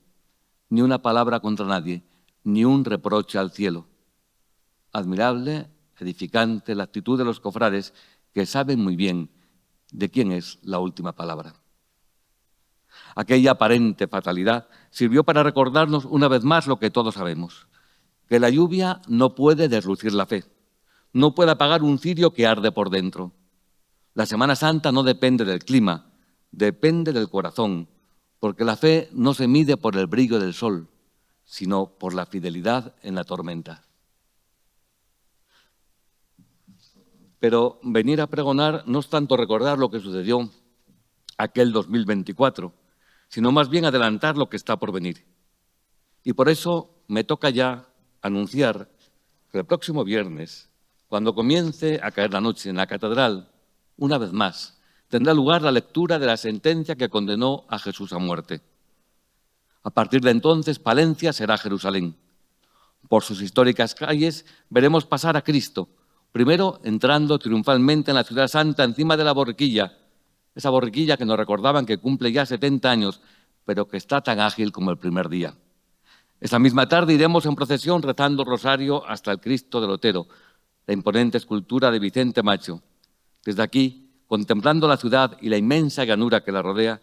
ni una palabra contra nadie, ni un reproche al cielo. Admirable, edificante la actitud de los cofrades que saben muy bien de quién es la última palabra. Aquella aparente fatalidad sirvió para recordarnos una vez más lo que todos sabemos, que la lluvia no puede deslucir la fe, no puede apagar un cirio que arde por dentro. La Semana Santa no depende del clima, depende del corazón, porque la fe no se mide por el brillo del sol, sino por la fidelidad en la tormenta. Pero venir a pregonar no es tanto recordar lo que sucedió aquel 2024, sino más bien adelantar lo que está por venir. Y por eso me toca ya anunciar que el próximo viernes, cuando comience a caer la noche en la catedral, una vez más, tendrá lugar la lectura de la sentencia que condenó a Jesús a muerte. A partir de entonces, Palencia será Jerusalén. Por sus históricas calles veremos pasar a Cristo, primero entrando triunfalmente en la Ciudad Santa encima de la borriquilla, esa borriquilla que nos recordaban que cumple ya 70 años, pero que está tan ágil como el primer día. Esa misma tarde iremos en procesión rezando rosario hasta el Cristo del Otero, la imponente escultura de Vicente Macho. Desde aquí, contemplando la ciudad y la inmensa llanura que la rodea,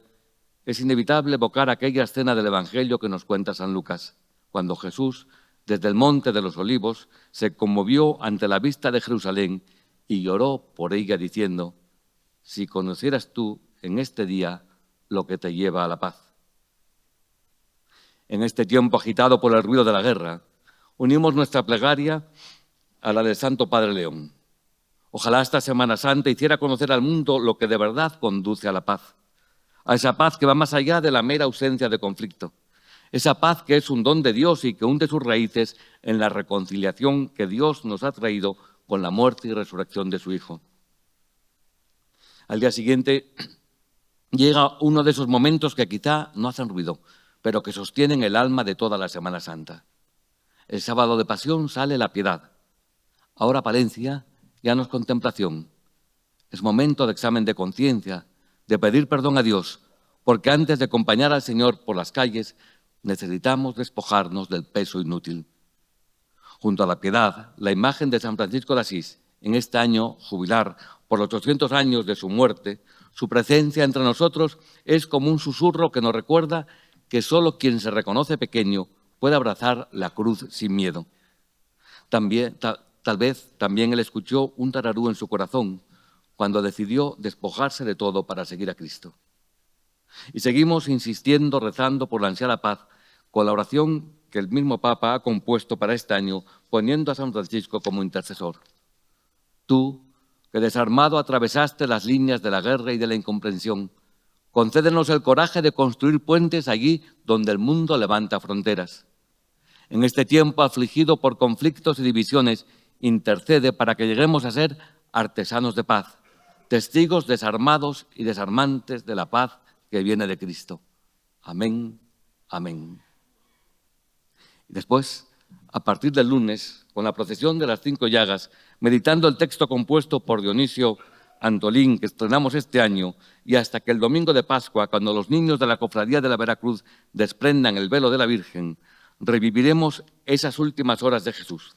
es inevitable evocar aquella escena del Evangelio que nos cuenta San Lucas, cuando Jesús, desde el Monte de los Olivos, se conmovió ante la vista de Jerusalén y lloró por ella diciendo: «Si conocieras tú en este día lo que te lleva a la paz». En este tiempo agitado por el ruido de la guerra, unimos nuestra plegaria a la del Santo Padre León. Ojalá esta Semana Santa hiciera conocer al mundo lo que de verdad conduce a la paz, a esa paz que va más allá de la mera ausencia de conflicto, esa paz que es un don de Dios y que hunde sus raíces en la reconciliación que Dios nos ha traído con la muerte y resurrección de su Hijo. Al día siguiente llega uno de esos momentos que quizá no hacen ruido, pero que sostienen el alma de toda la Semana Santa. El sábado de Pasión sale la Piedad. Ahora Palencia ya no es contemplación, es momento de examen de conciencia, de pedir perdón a Dios, porque antes de acompañar al Señor por las calles necesitamos despojarnos del peso inútil. Junto a la Piedad, la imagen de San Francisco de Asís, en este año jubilar por los 800 años de su muerte, su presencia entre nosotros es como un susurro que nos recuerda que solo quien se reconoce pequeño puede abrazar la cruz sin miedo. Tal vez también él escuchó un tararú en su corazón cuando decidió despojarse de todo para seguir a Cristo. Y seguimos insistiendo, rezando por la ansiada paz, con la oración que el mismo Papa ha compuesto para este año, poniendo a San Francisco como intercesor. Tú, que desarmado atravesaste las líneas de la guerra y de la incomprensión, concédenos el coraje de construir puentes allí donde el mundo levanta fronteras. En este tiempo afligido por conflictos y divisiones, intercede para que lleguemos a ser artesanos de paz, testigos desarmados y desarmantes de la paz que viene de Cristo. Amén, amén. Y después, a partir del lunes, con la procesión de las 5 llagas, meditando el texto compuesto por Dionisio Antolín, que estrenamos este año, y hasta que el domingo de Pascua, cuando los niños de la Cofradía de la Veracruz desprendan el velo de la Virgen, reviviremos esas últimas horas de Jesús.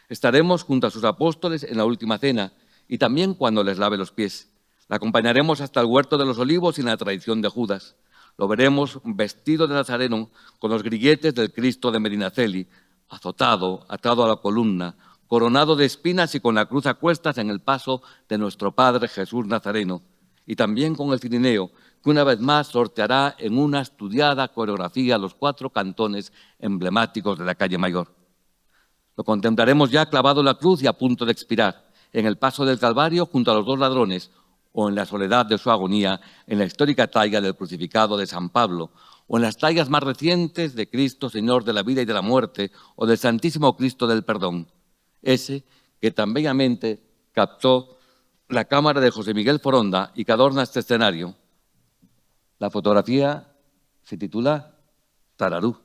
Estaremos junto a sus apóstoles en la última cena y también cuando les lave los pies. La acompañaremos hasta el huerto de los olivos y en la traición de Judas. Lo veremos vestido de nazareno con los grilletes del Cristo de Medinaceli, azotado, atado a la columna, coronado de espinas y con la cruz a cuestas en el paso de nuestro Padre Jesús Nazareno, y también con el cirineo, que una vez más sorteará en una estudiada coreografía los 4 cantones emblemáticos de la calle Mayor. Lo contemplaremos ya clavado en la cruz y a punto de expirar, en el paso del Calvario junto a los 2 ladrones, o en la soledad de su agonía en la histórica talla del crucificado de San Pablo, o en las tallas más recientes de Cristo Señor de la vida y de la muerte, o del Santísimo Cristo del Perdón, ese que tan bellamente captó la cámara de José Miguel Foronda y que adorna este escenario. La fotografía se titula Tararú.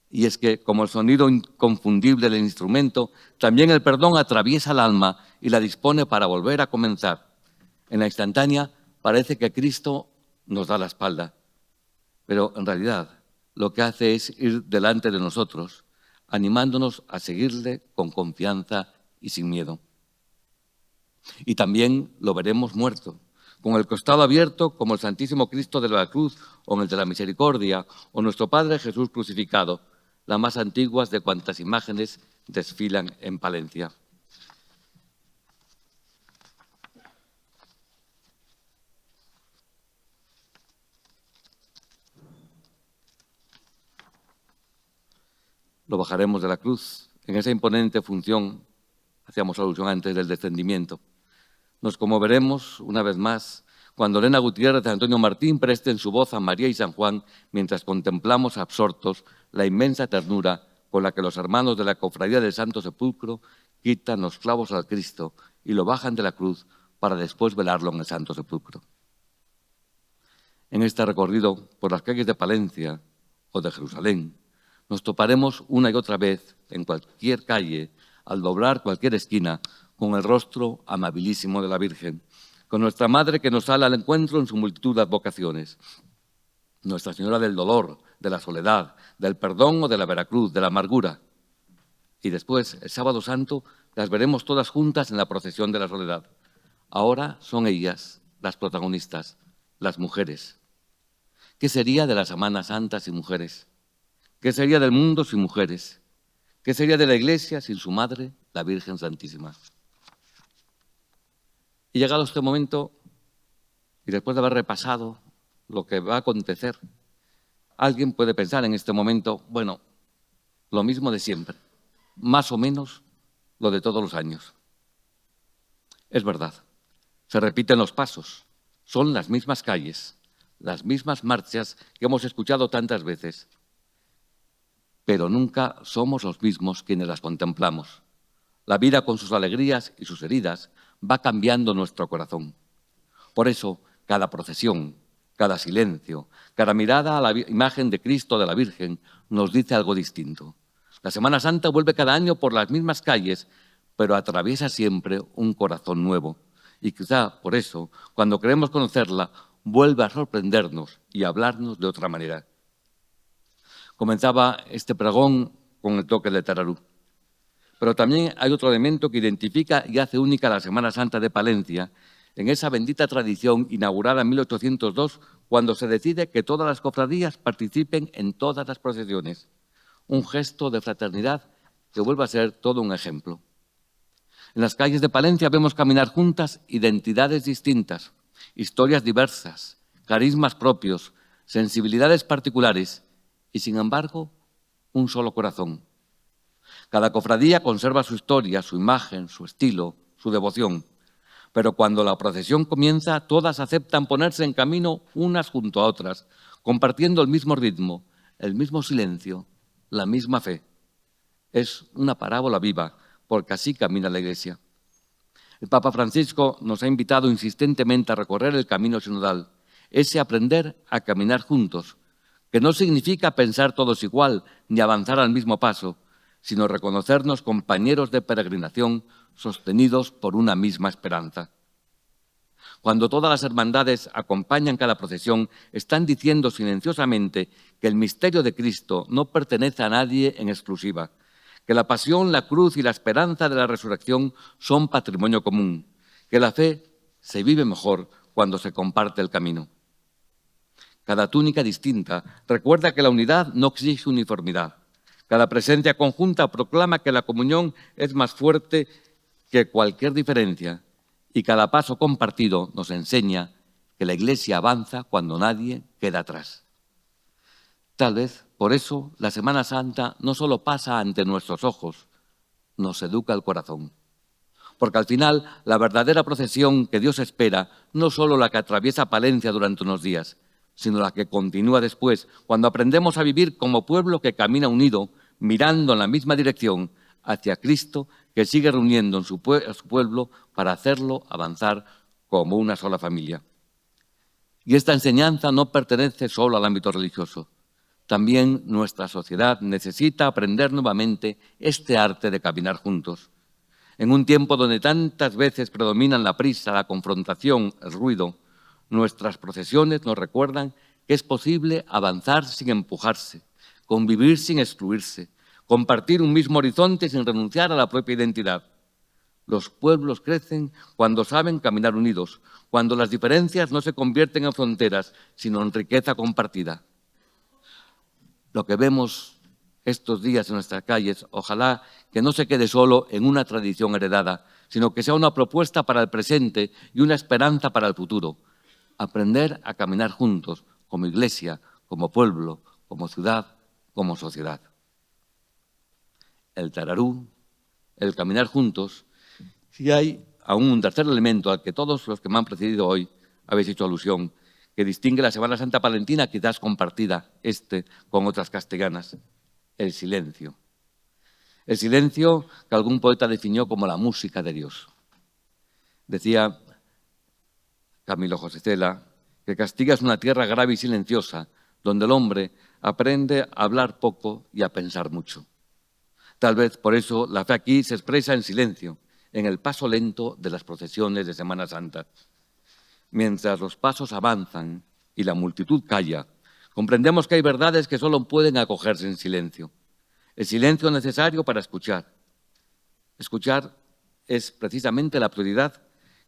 Y es que, como el sonido inconfundible del instrumento, también el perdón atraviesa el alma y la dispone para volver a comenzar. En la instantánea parece que Cristo nos da la espalda, pero en realidad lo que hace es ir delante de nosotros, animándonos a seguirle con confianza y sin miedo. Y también lo veremos muerto, con el costado abierto como el Santísimo Cristo de la Cruz o en el de la Misericordia o nuestro Padre Jesús crucificado, las más antiguas de cuantas imágenes desfilan en Palencia. Lo bajaremos de la cruz. En esa imponente función, hacíamos alusión antes del descendimiento. Nos conmoveremos una vez más cuando Elena Gutiérrez y Antonio Martín presten su voz a María y San Juan mientras contemplamos absortos la inmensa ternura con la que los hermanos de la Cofradía del Santo Sepulcro quitan los clavos al Cristo y lo bajan de la cruz para después velarlo en el Santo Sepulcro. En este recorrido por las calles de Palencia o de Jerusalén, nos toparemos una y otra vez en cualquier calle, al doblar cualquier esquina, con el rostro amabilísimo de la Virgen, con nuestra Madre que nos sale al encuentro en su multitud de advocaciones. Nuestra Señora del dolor, de la soledad, del perdón o de la Veracruz, de la amargura. Y después, el Sábado Santo, las veremos todas juntas en la procesión de la soledad. Ahora son ellas las protagonistas, las mujeres. ¿Qué sería de la Semana Santa sin mujeres? ¿Qué sería del mundo sin mujeres? ¿Qué sería de la Iglesia sin su Madre, la Virgen Santísima? Y llegado este momento, y después de haber repasado lo que va a acontecer, alguien puede pensar en este momento, bueno, lo mismo de siempre, más o menos lo de todos los años. Es verdad, se repiten los pasos, son las mismas calles, las mismas marchas que hemos escuchado tantas veces, pero nunca somos los mismos quienes las contemplamos. La vida con sus alegrías y sus heridas va cambiando nuestro corazón. Por eso, cada procesión, cada silencio, cada mirada a la imagen de Cristo, de la Virgen, nos dice algo distinto. La Semana Santa vuelve cada año por las mismas calles, pero atraviesa siempre un corazón nuevo. Y quizá por eso, cuando creemos conocerla, vuelve a sorprendernos y a hablarnos de otra manera. Comenzaba este pregón con el toque de Tararú. Pero también hay otro elemento que identifica y hace única la Semana Santa de Palencia, en esa bendita tradición inaugurada en 1802, cuando se decide que todas las cofradías participen en todas las procesiones. Un gesto de fraternidad que vuelve a ser todo un ejemplo. En las calles de Palencia vemos caminar juntas identidades distintas, historias diversas, carismas propios, sensibilidades particulares y, sin embargo, un solo corazón. Cada cofradía conserva su historia, su imagen, su estilo, su devoción. Pero cuando la procesión comienza, todas aceptan ponerse en camino unas junto a otras, compartiendo el mismo ritmo, el mismo silencio, la misma fe. Es una parábola viva, porque así camina la Iglesia. El Papa Francisco nos ha invitado insistentemente a recorrer el camino sinodal, ese aprender a caminar juntos, que no significa pensar todos igual ni avanzar al mismo paso, sino reconocernos compañeros de peregrinación sostenidos por una misma esperanza. Cuando todas las hermandades acompañan cada procesión, están diciendo silenciosamente que el misterio de Cristo no pertenece a nadie en exclusiva, que la pasión, la cruz y la esperanza de la resurrección son patrimonio común, que la fe se vive mejor cuando se comparte el camino. cada túnica distinta, recuerda que la unidad no exige uniformidad. Cada presencia conjunta proclama que la comunión es más fuerte que cualquier diferencia y cada paso compartido nos enseña que la Iglesia avanza cuando nadie queda atrás. Tal vez por eso la Semana Santa no solo pasa ante nuestros ojos, nos educa el corazón. Porque al final la verdadera procesión que Dios espera no solo la que atraviesa Palencia durante unos días, sino la que continúa después, cuando aprendemos a vivir como pueblo que camina unido, mirando en la misma dirección hacia Cristo, que sigue reuniendo a su pueblo para hacerlo avanzar como una sola familia. Y esta enseñanza no pertenece solo al ámbito religioso. También nuestra sociedad necesita aprender nuevamente este arte de caminar juntos. En un tiempo donde tantas veces predominan la prisa, la confrontación, el ruido, nuestras procesiones nos recuerdan que es posible avanzar sin empujarse, convivir sin excluirse, compartir un mismo horizonte sin renunciar a la propia identidad. Los pueblos crecen cuando saben caminar unidos, cuando las diferencias no se convierten en fronteras, sino en riqueza compartida. Lo que vemos estos días en nuestras calles, ojalá que no se quede solo en una tradición heredada, sino que sea una propuesta para el presente y una esperanza para el futuro. Aprender a caminar juntos, como Iglesia, como pueblo, como ciudad, como sociedad. El tararú, el caminar juntos. Si hay aún un tercer elemento al que todos los que me han precedido hoy habéis hecho alusión, que distingue la Semana Santa palentina, quizás compartida con otras castellanas, el silencio. El silencio que algún poeta definió como la música de Dios. Decía Camilo José Cela que Castilla es una tierra grave y silenciosa, donde el hombre aprende a hablar poco y a pensar mucho. Tal vez por eso la fe aquí se expresa en silencio, en el paso lento de las procesiones de Semana Santa. Mientras los pasos avanzan y la multitud calla, comprendemos que hay verdades que solo pueden acogerse en silencio. El silencio necesario para escuchar. Escuchar es precisamente la prioridad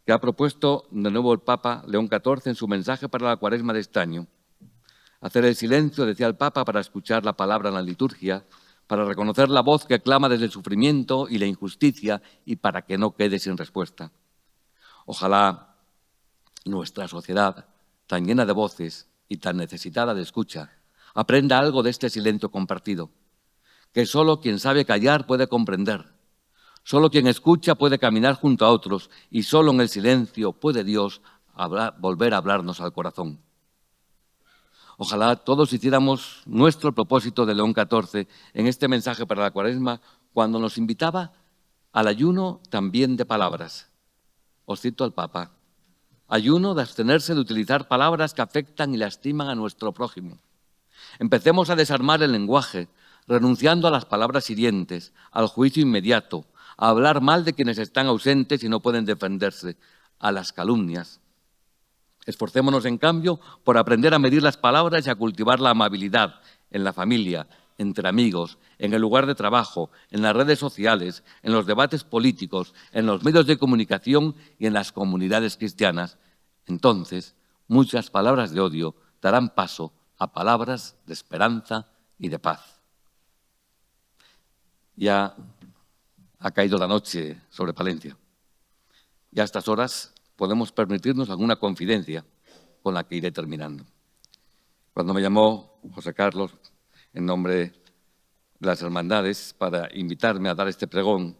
que ha propuesto de nuevo el Papa León XIV en su mensaje para la Cuaresma de este año. Hacer el silencio, decía el Papa, para escuchar la palabra en la liturgia, para reconocer la voz que clama desde el sufrimiento y la injusticia y para que no quede sin respuesta. Ojalá nuestra sociedad, tan llena de voces y tan necesitada de escucha, aprenda algo de este silencio compartido, que solo quien sabe callar puede comprender, solo quien escucha puede caminar junto a otros y solo en el silencio puede Dios volver a hablarnos al corazón. Ojalá todos hiciéramos nuestro propósito de León XIV en este mensaje para la Cuaresma cuando nos invitaba al ayuno también de palabras. Os cito al Papa. Ayuno de abstenerse de utilizar palabras que afectan y lastiman a nuestro prójimo. Empecemos a desarmar el lenguaje, renunciando a las palabras hirientes, al juicio inmediato, a hablar mal de quienes están ausentes y no pueden defenderse, a las calumnias. Esforcémonos, en cambio, por aprender a medir las palabras y a cultivar la amabilidad en la familia, entre amigos, en el lugar de trabajo, en las redes sociales, en los debates políticos, en los medios de comunicación y en las comunidades cristianas. Entonces, muchas palabras de odio darán paso a palabras de esperanza y de paz. Ya ha caído la noche sobre Palencia. Y a estas horas podemos permitirnos alguna confidencia con la que iré terminando. Cuando me llamó José Carlos, en nombre de las hermandades, para invitarme a dar este pregón,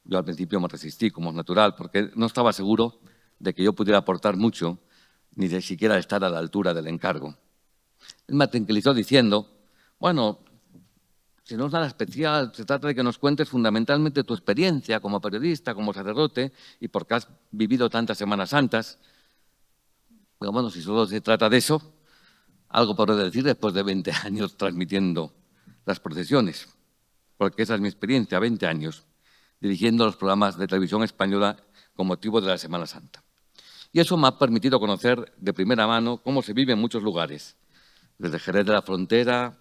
yo al principio me resistí, como es natural, porque no estaba seguro de que yo pudiera aportar mucho, ni de siquiera estar a la altura del encargo. Él me tranquilizó diciendo, bueno, si no es nada especial, se trata de que nos cuentes fundamentalmente tu experiencia como periodista, como sacerdote, y porque has vivido tantas Semanas Santas. Pero bueno, si solo se trata de eso, algo podré decir después de 20 años transmitiendo las procesiones, porque esa es mi experiencia, 20 años, dirigiendo los programas de televisión española con motivo de la Semana Santa. Y eso me ha permitido conocer de primera mano cómo se vive en muchos lugares, desde Jerez de la Frontera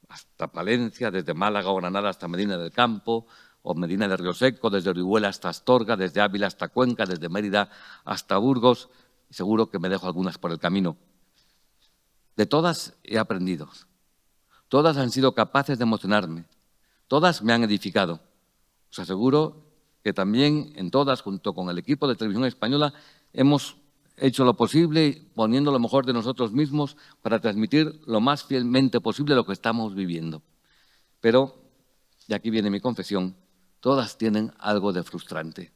hasta Palencia, desde Málaga o Granada hasta Medina del Campo, o Medina de Río Seco, desde Orihuela hasta Astorga, desde Ávila hasta Cuenca, desde Mérida hasta Burgos, y seguro que me dejo algunas por el camino. De todas he aprendido. Todas han sido capaces de emocionarme. Todas me han edificado. Os aseguro que también en todas, junto con el equipo de Televisión Española, hemos hecho lo posible, poniendo lo mejor de nosotros mismos para transmitir lo más fielmente posible lo que estamos viviendo. Pero, y aquí viene mi confesión, todas tienen algo de frustrante.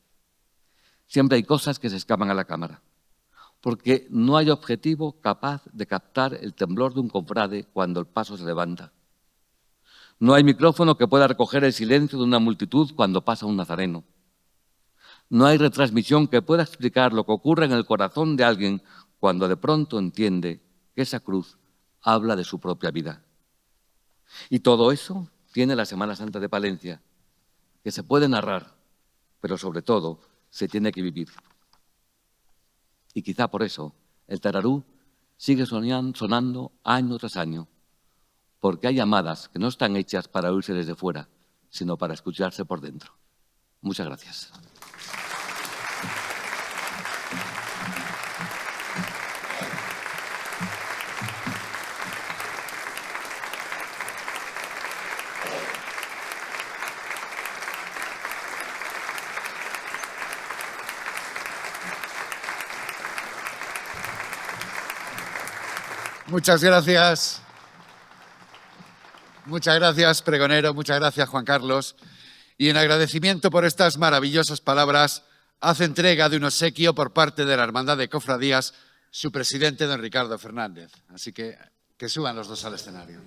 Siempre hay cosas que se escapan a la cámara, porque no hay objetivo capaz de captar el temblor de un cofrade cuando el paso se levanta. No hay micrófono que pueda recoger el silencio de una multitud cuando pasa un nazareno. No hay retransmisión que pueda explicar lo que ocurre en el corazón de alguien cuando de pronto entiende que esa cruz habla de su propia vida. Y todo eso tiene la Semana Santa de Palencia, que se puede narrar, pero sobre todo se tiene que vivir. Y quizá por eso el tararú sigue sonando año tras año, porque hay llamadas que no están hechas para oírse desde fuera, sino para escucharse por dentro. Muchas gracias. Muchas gracias. Muchas gracias, pregonero. Muchas gracias, Juan Carlos. Y en agradecimiento por estas maravillosas palabras, hace entrega de un obsequio por parte de la Hermandad de Cofradías su presidente, don Ricardo Fernández. Así que suban los dos al escenario.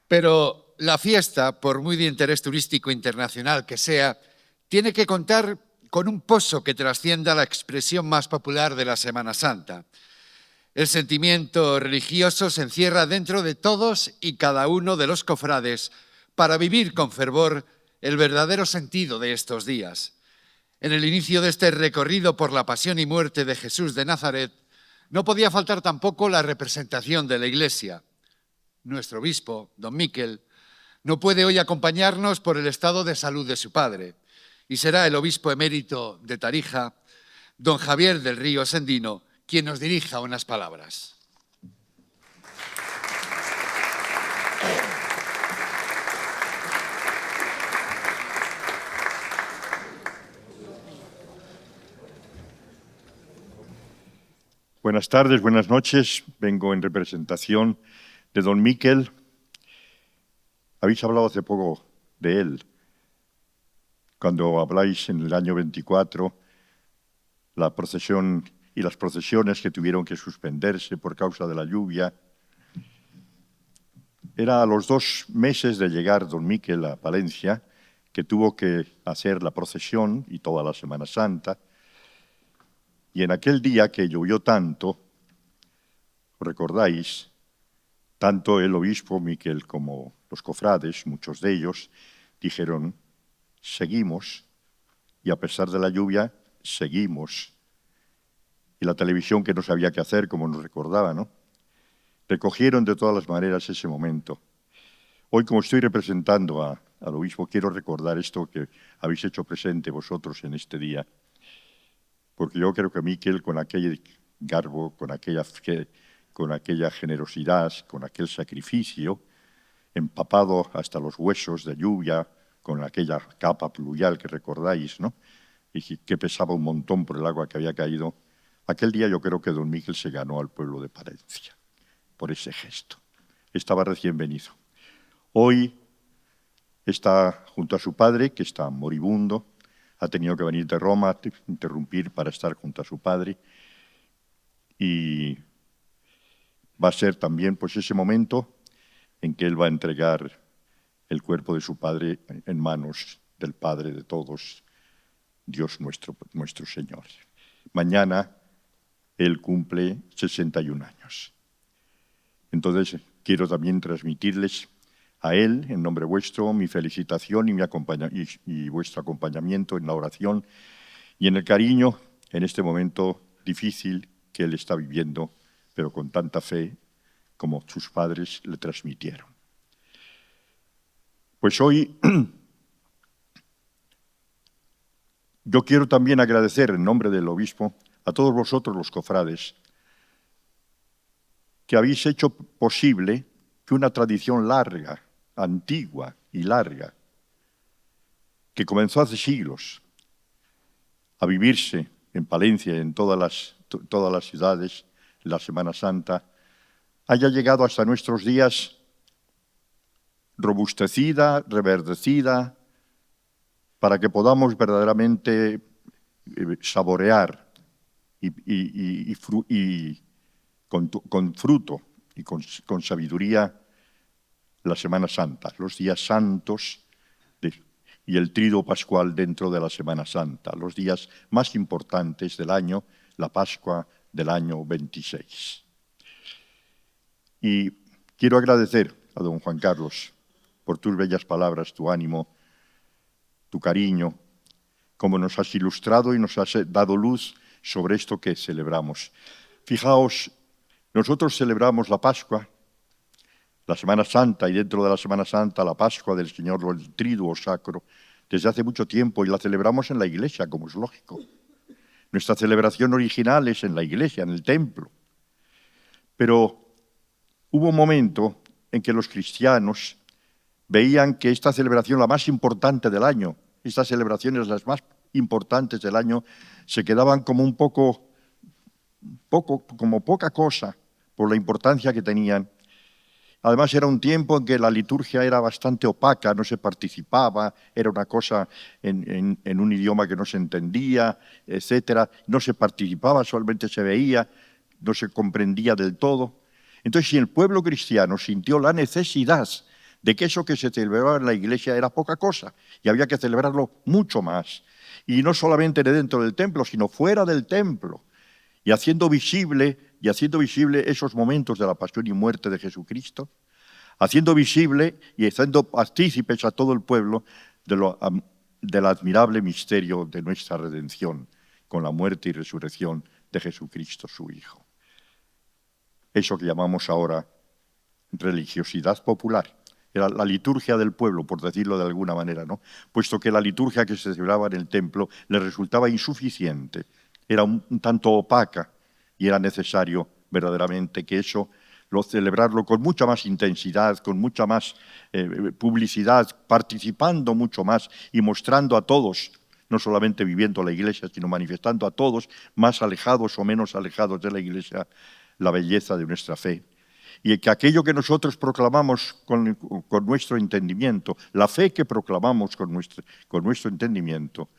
Pero la fiesta, por muy de interés turístico internacional que sea, tiene que contar con un pozo que trascienda la expresión más popular de la Semana Santa. El sentimiento religioso se encierra dentro de todos y cada uno de los cofrades para vivir con fervor el verdadero sentido de estos días. En el inicio de este recorrido por la pasión y muerte de Jesús de Nazaret, no podía faltar tampoco la representación de la Iglesia. Nuestro obispo, don Miquel, no puede hoy acompañarnos por el estado de salud de su padre, y será el obispo emérito de Tarija, don Javier del Río Sendino, quien nos dirija unas palabras. Buenas tardes, buenas noches. Vengo en representación de don Miquel. Habéis hablado hace poco de él. Cuando habláis en el año 24, la procesión y las procesiones que tuvieron que suspenderse por causa de la lluvia. Era a los 2 meses de llegar don Miquel a Palencia que tuvo que hacer la procesión y toda la Semana Santa. Y en aquel día que llovió tanto, ¿os recordáis? Tanto el obispo Miquel como los cofrades, muchos de ellos, dijeron, seguimos, y a pesar de la lluvia, seguimos. Y la televisión, que no sabía qué hacer, como nos recordaba, ¿no? Recogieron de todas las maneras ese momento. Hoy, como estoy representando al obispo, quiero recordar esto que habéis hecho presente vosotros en este día. Porque yo creo que Miquel, con aquel garbo, con aquella fe, con aquella generosidad, con aquel sacrificio, empapado hasta los huesos de lluvia, con aquella capa pluvial que recordáis, ¿no? Y que pesaba un montón por el agua que había caído, aquel día yo creo que don Miquel se ganó al pueblo de Palencia, por ese gesto. Estaba recién venido. Hoy está junto a su padre, que está moribundo, ha tenido que venir de Roma a interrumpir para estar junto a su padre, y va a ser también pues ese momento en que él va a entregar el cuerpo de su padre en manos del Padre de todos, Dios nuestro Señor. Mañana él cumple 61 años. Entonces quiero también transmitirles a él, en nombre vuestro, mi felicitación y vuestro acompañamiento en la oración y en el cariño en este momento difícil que él está viviendo, pero con tanta fe como sus padres le transmitieron. Pues hoy yo quiero también agradecer en nombre del obispo a todos vosotros los cofrades que habéis hecho posible que una tradición larga, antigua y larga, que comenzó hace siglos a vivirse en Palencia y en todas las ciudades, la Semana Santa, haya llegado hasta nuestros días robustecida, reverdecida, para que podamos verdaderamente saborear y con fruto y con sabiduría la Semana Santa, los días santos y el Tríduo Pascual dentro de la Semana Santa, los días más importantes del año, la Pascua del año 26. Y quiero agradecer a don Juan Carlos por tus bellas palabras, tu ánimo, tu cariño, como nos has ilustrado y nos has dado luz sobre esto que celebramos. Fijaos, nosotros celebramos la Pascua, la Semana Santa, y dentro de la Semana Santa la Pascua del Señor, el Tríduo Sacro, desde hace mucho tiempo, y la celebramos en la iglesia, como es lógico. Nuestra celebración original es en la iglesia, en el templo. Pero hubo un momento en que los cristianos veían que esta celebración, la más importante del año, estas celebraciones las más importantes del año, se quedaban como como poca cosa por la importancia que tenían. Además era un tiempo en que la liturgia era bastante opaca, no se participaba, era una cosa en un idioma que no se entendía, etcétera. No se participaba, solamente se veía, no se comprendía del todo. Entonces, si el pueblo cristiano sintió la necesidad de que eso que se celebraba en la iglesia era poca cosa y había que celebrarlo mucho más. Y no solamente dentro del templo, sino fuera del templo. Y haciendo visible esos momentos de la pasión y muerte de Jesucristo, haciendo visible y haciendo partícipes a todo el pueblo del admirable misterio de nuestra redención con la muerte y resurrección de Jesucristo, su Hijo. Eso que llamamos ahora religiosidad popular. Era la liturgia del pueblo, por decirlo de alguna manera, ¿no? Puesto que la liturgia que se celebraba en el templo le resultaba insuficiente, era un tanto opaca y era necesario verdaderamente que eso, celebrarlo con mucha más intensidad, con mucha más publicidad, participando mucho más y mostrando a todos, no solamente viviendo la iglesia, sino manifestando a todos, más alejados o menos alejados de la iglesia, la belleza de nuestra fe. Y que aquello que nosotros proclamamos con nuestro entendimiento, la fe que proclamamos con nuestro entendimiento,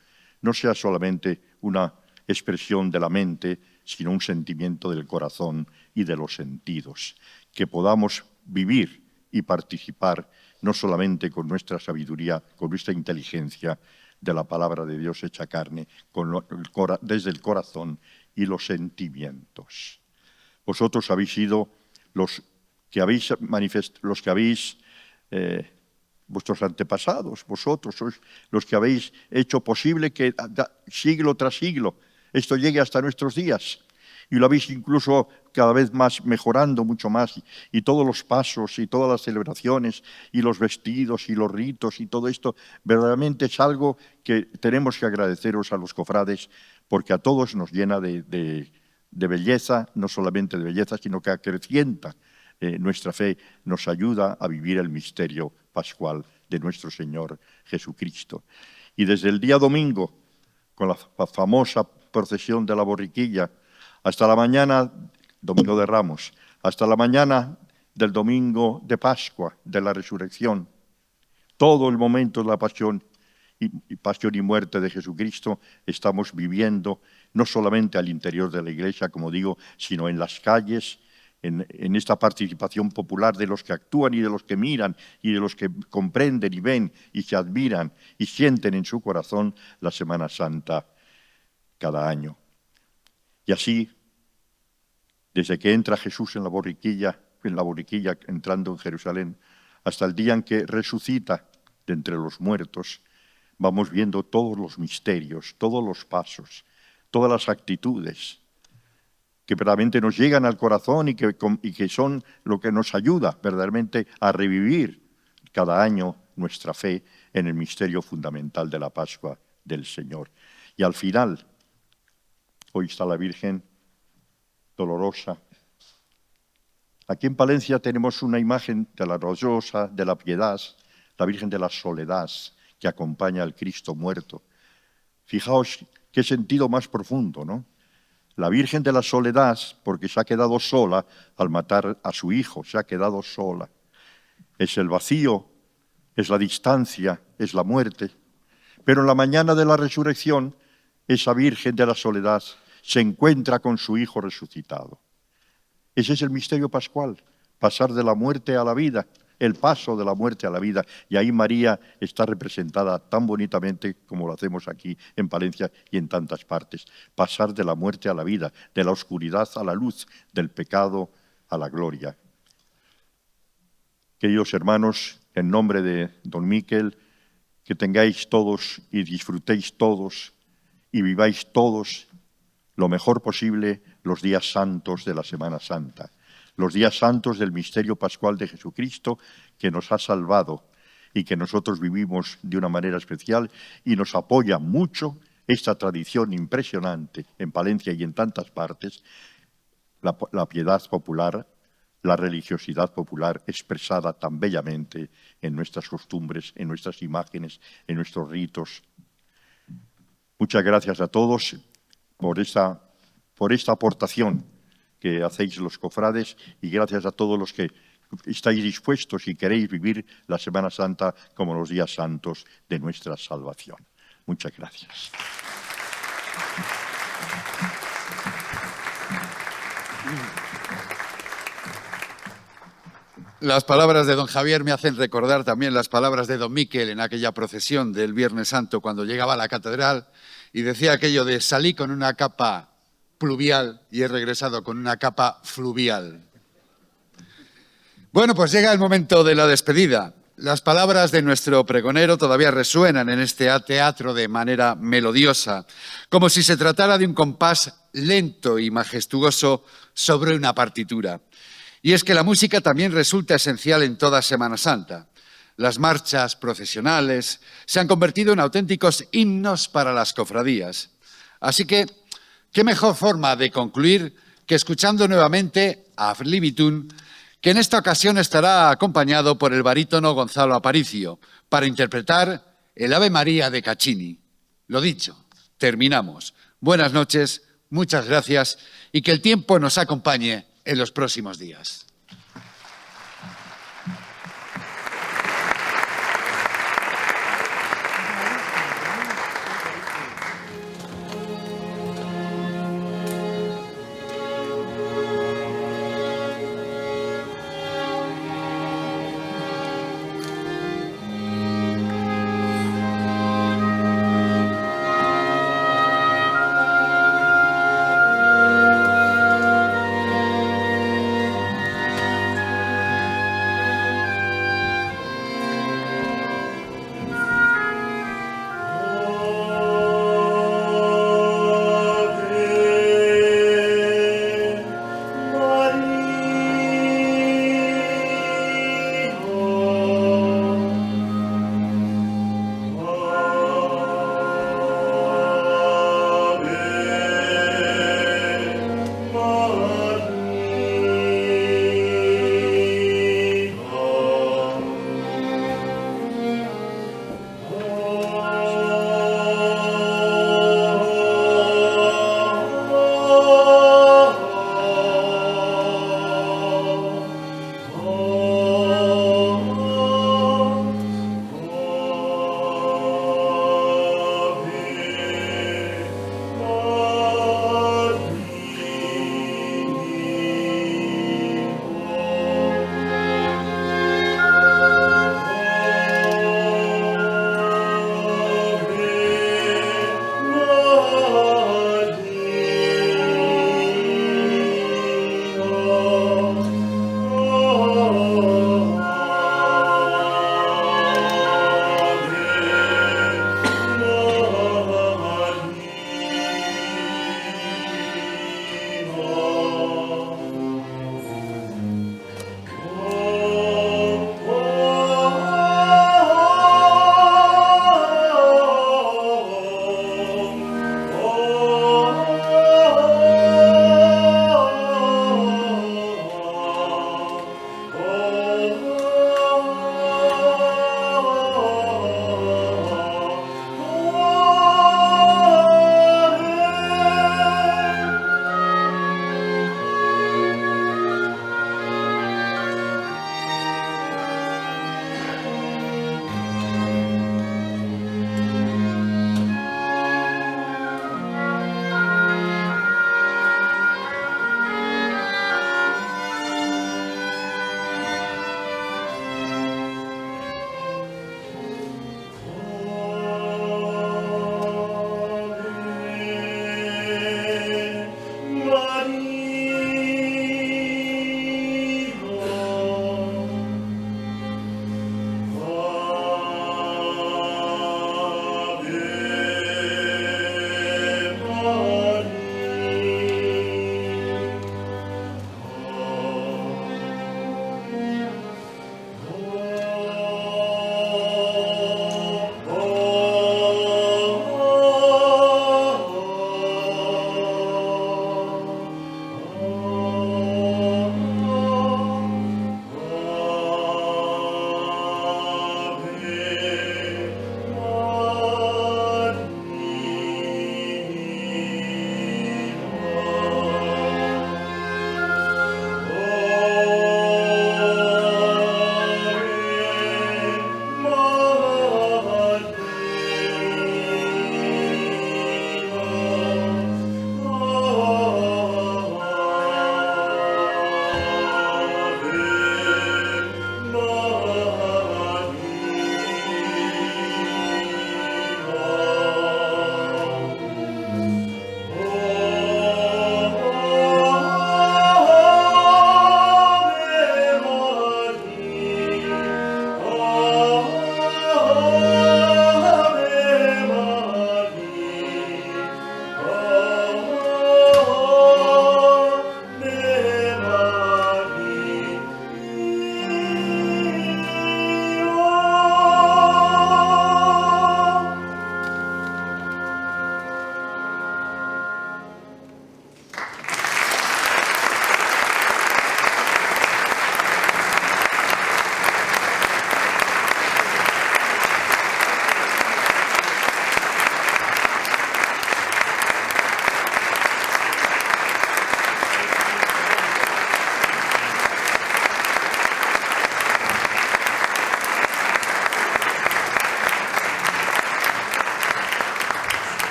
no sea solamente una expresión de la mente, sino un sentimiento del corazón y de los sentidos. Que podamos vivir y participar no solamente con nuestra sabiduría, con nuestra inteligencia de la palabra de Dios hecha carne, desde el corazón y los sentimientos. Vosotros habéis sido vuestros antepasados, vosotros sois los que habéis hecho posible que siglo tras siglo esto llegue hasta nuestros días. Y lo habéis incluso cada vez más mejorando mucho más. Y todos los pasos y todas las celebraciones y los vestidos y los ritos y todo esto verdaderamente es algo que tenemos que agradeceros a los cofrades, porque a todos nos llena de belleza, no solamente de belleza, sino que acrecienta nuestra fe, nos ayuda a vivir el misterio pascual de nuestro Señor Jesucristo. Y desde el día domingo, con la famosa procesión de la borriquilla, hasta la mañana, domingo de Ramos, hasta la mañana del domingo de Pascua, de la resurrección, todo el momento de la pasión y muerte de Jesucristo estamos viviendo, no solamente al interior de la iglesia, como digo, sino en las calles, en esta participación popular de los que actúan y de los que miran y de los que comprenden y ven y se admiran y sienten en su corazón la Semana Santa cada año. Y así, desde que entra Jesús en la borriquilla entrando en Jerusalén, hasta el día en que resucita de entre los muertos, vamos viendo todos los misterios, todos los pasos, todas las actitudes que verdaderamente nos llegan al corazón y que son lo que nos ayuda verdaderamente a revivir cada año nuestra fe en el misterio fundamental de la Pascua del Señor. Y al final, hoy está la Virgen dolorosa. Aquí en Palencia tenemos una imagen de la Rollosa, de la Piedad, la Virgen de la Soledad, que acompaña al Cristo muerto. Fijaos qué sentido más profundo, ¿no? La Virgen de la Soledad, porque se ha quedado sola al matar a su hijo, se ha quedado sola. Es el vacío, es la distancia, es la muerte. Pero en la mañana de la resurrección, esa Virgen de la Soledad se encuentra con su Hijo resucitado. Ese es el misterio pascual, pasar de la muerte a la vida, el paso de la muerte a la vida. Y ahí María está representada tan bonitamente como lo hacemos aquí en Palencia y en tantas partes. Pasar de la muerte a la vida, de la oscuridad a la luz, del pecado a la gloria. Queridos hermanos, en nombre de don Miquel, que tengáis todos y disfrutéis todos y viváis todos lo mejor posible los días santos de la Semana Santa, los días santos del misterio pascual de Jesucristo que nos ha salvado y que nosotros vivimos de una manera especial, y nos apoya mucho esta tradición impresionante en Palencia y en tantas partes, la piedad popular, la religiosidad popular expresada tan bellamente en nuestras costumbres, en nuestras imágenes, en nuestros ritos. Muchas gracias a todos por esta aportación que hacéis los cofrades, y gracias a todos los que estáis dispuestos y queréis vivir la Semana Santa como los días santos de nuestra salvación. Muchas gracias. Las palabras de don Javier me hacen recordar también las palabras de don Miquel en aquella procesión del Viernes Santo cuando llegaba a la catedral y decía aquello de salí con una capa pluvial y he regresado con una capa fluvial. Bueno, pues llega el momento de la despedida. Las palabras de nuestro pregonero todavía resuenan en este teatro de manera melodiosa, como si se tratara de un compás lento y majestuoso sobre una partitura. Y es que la música también resulta esencial en toda Semana Santa. Las marchas procesionales se han convertido en auténticos himnos para las cofradías. Así que, ¿qué mejor forma de concluir que escuchando nuevamente a Livitun, que en esta ocasión estará acompañado por el barítono Gonzalo Aparicio, para interpretar el Ave María de Caccini? Lo dicho, terminamos. Buenas noches, muchas gracias y que el tiempo nos acompañe en los próximos días.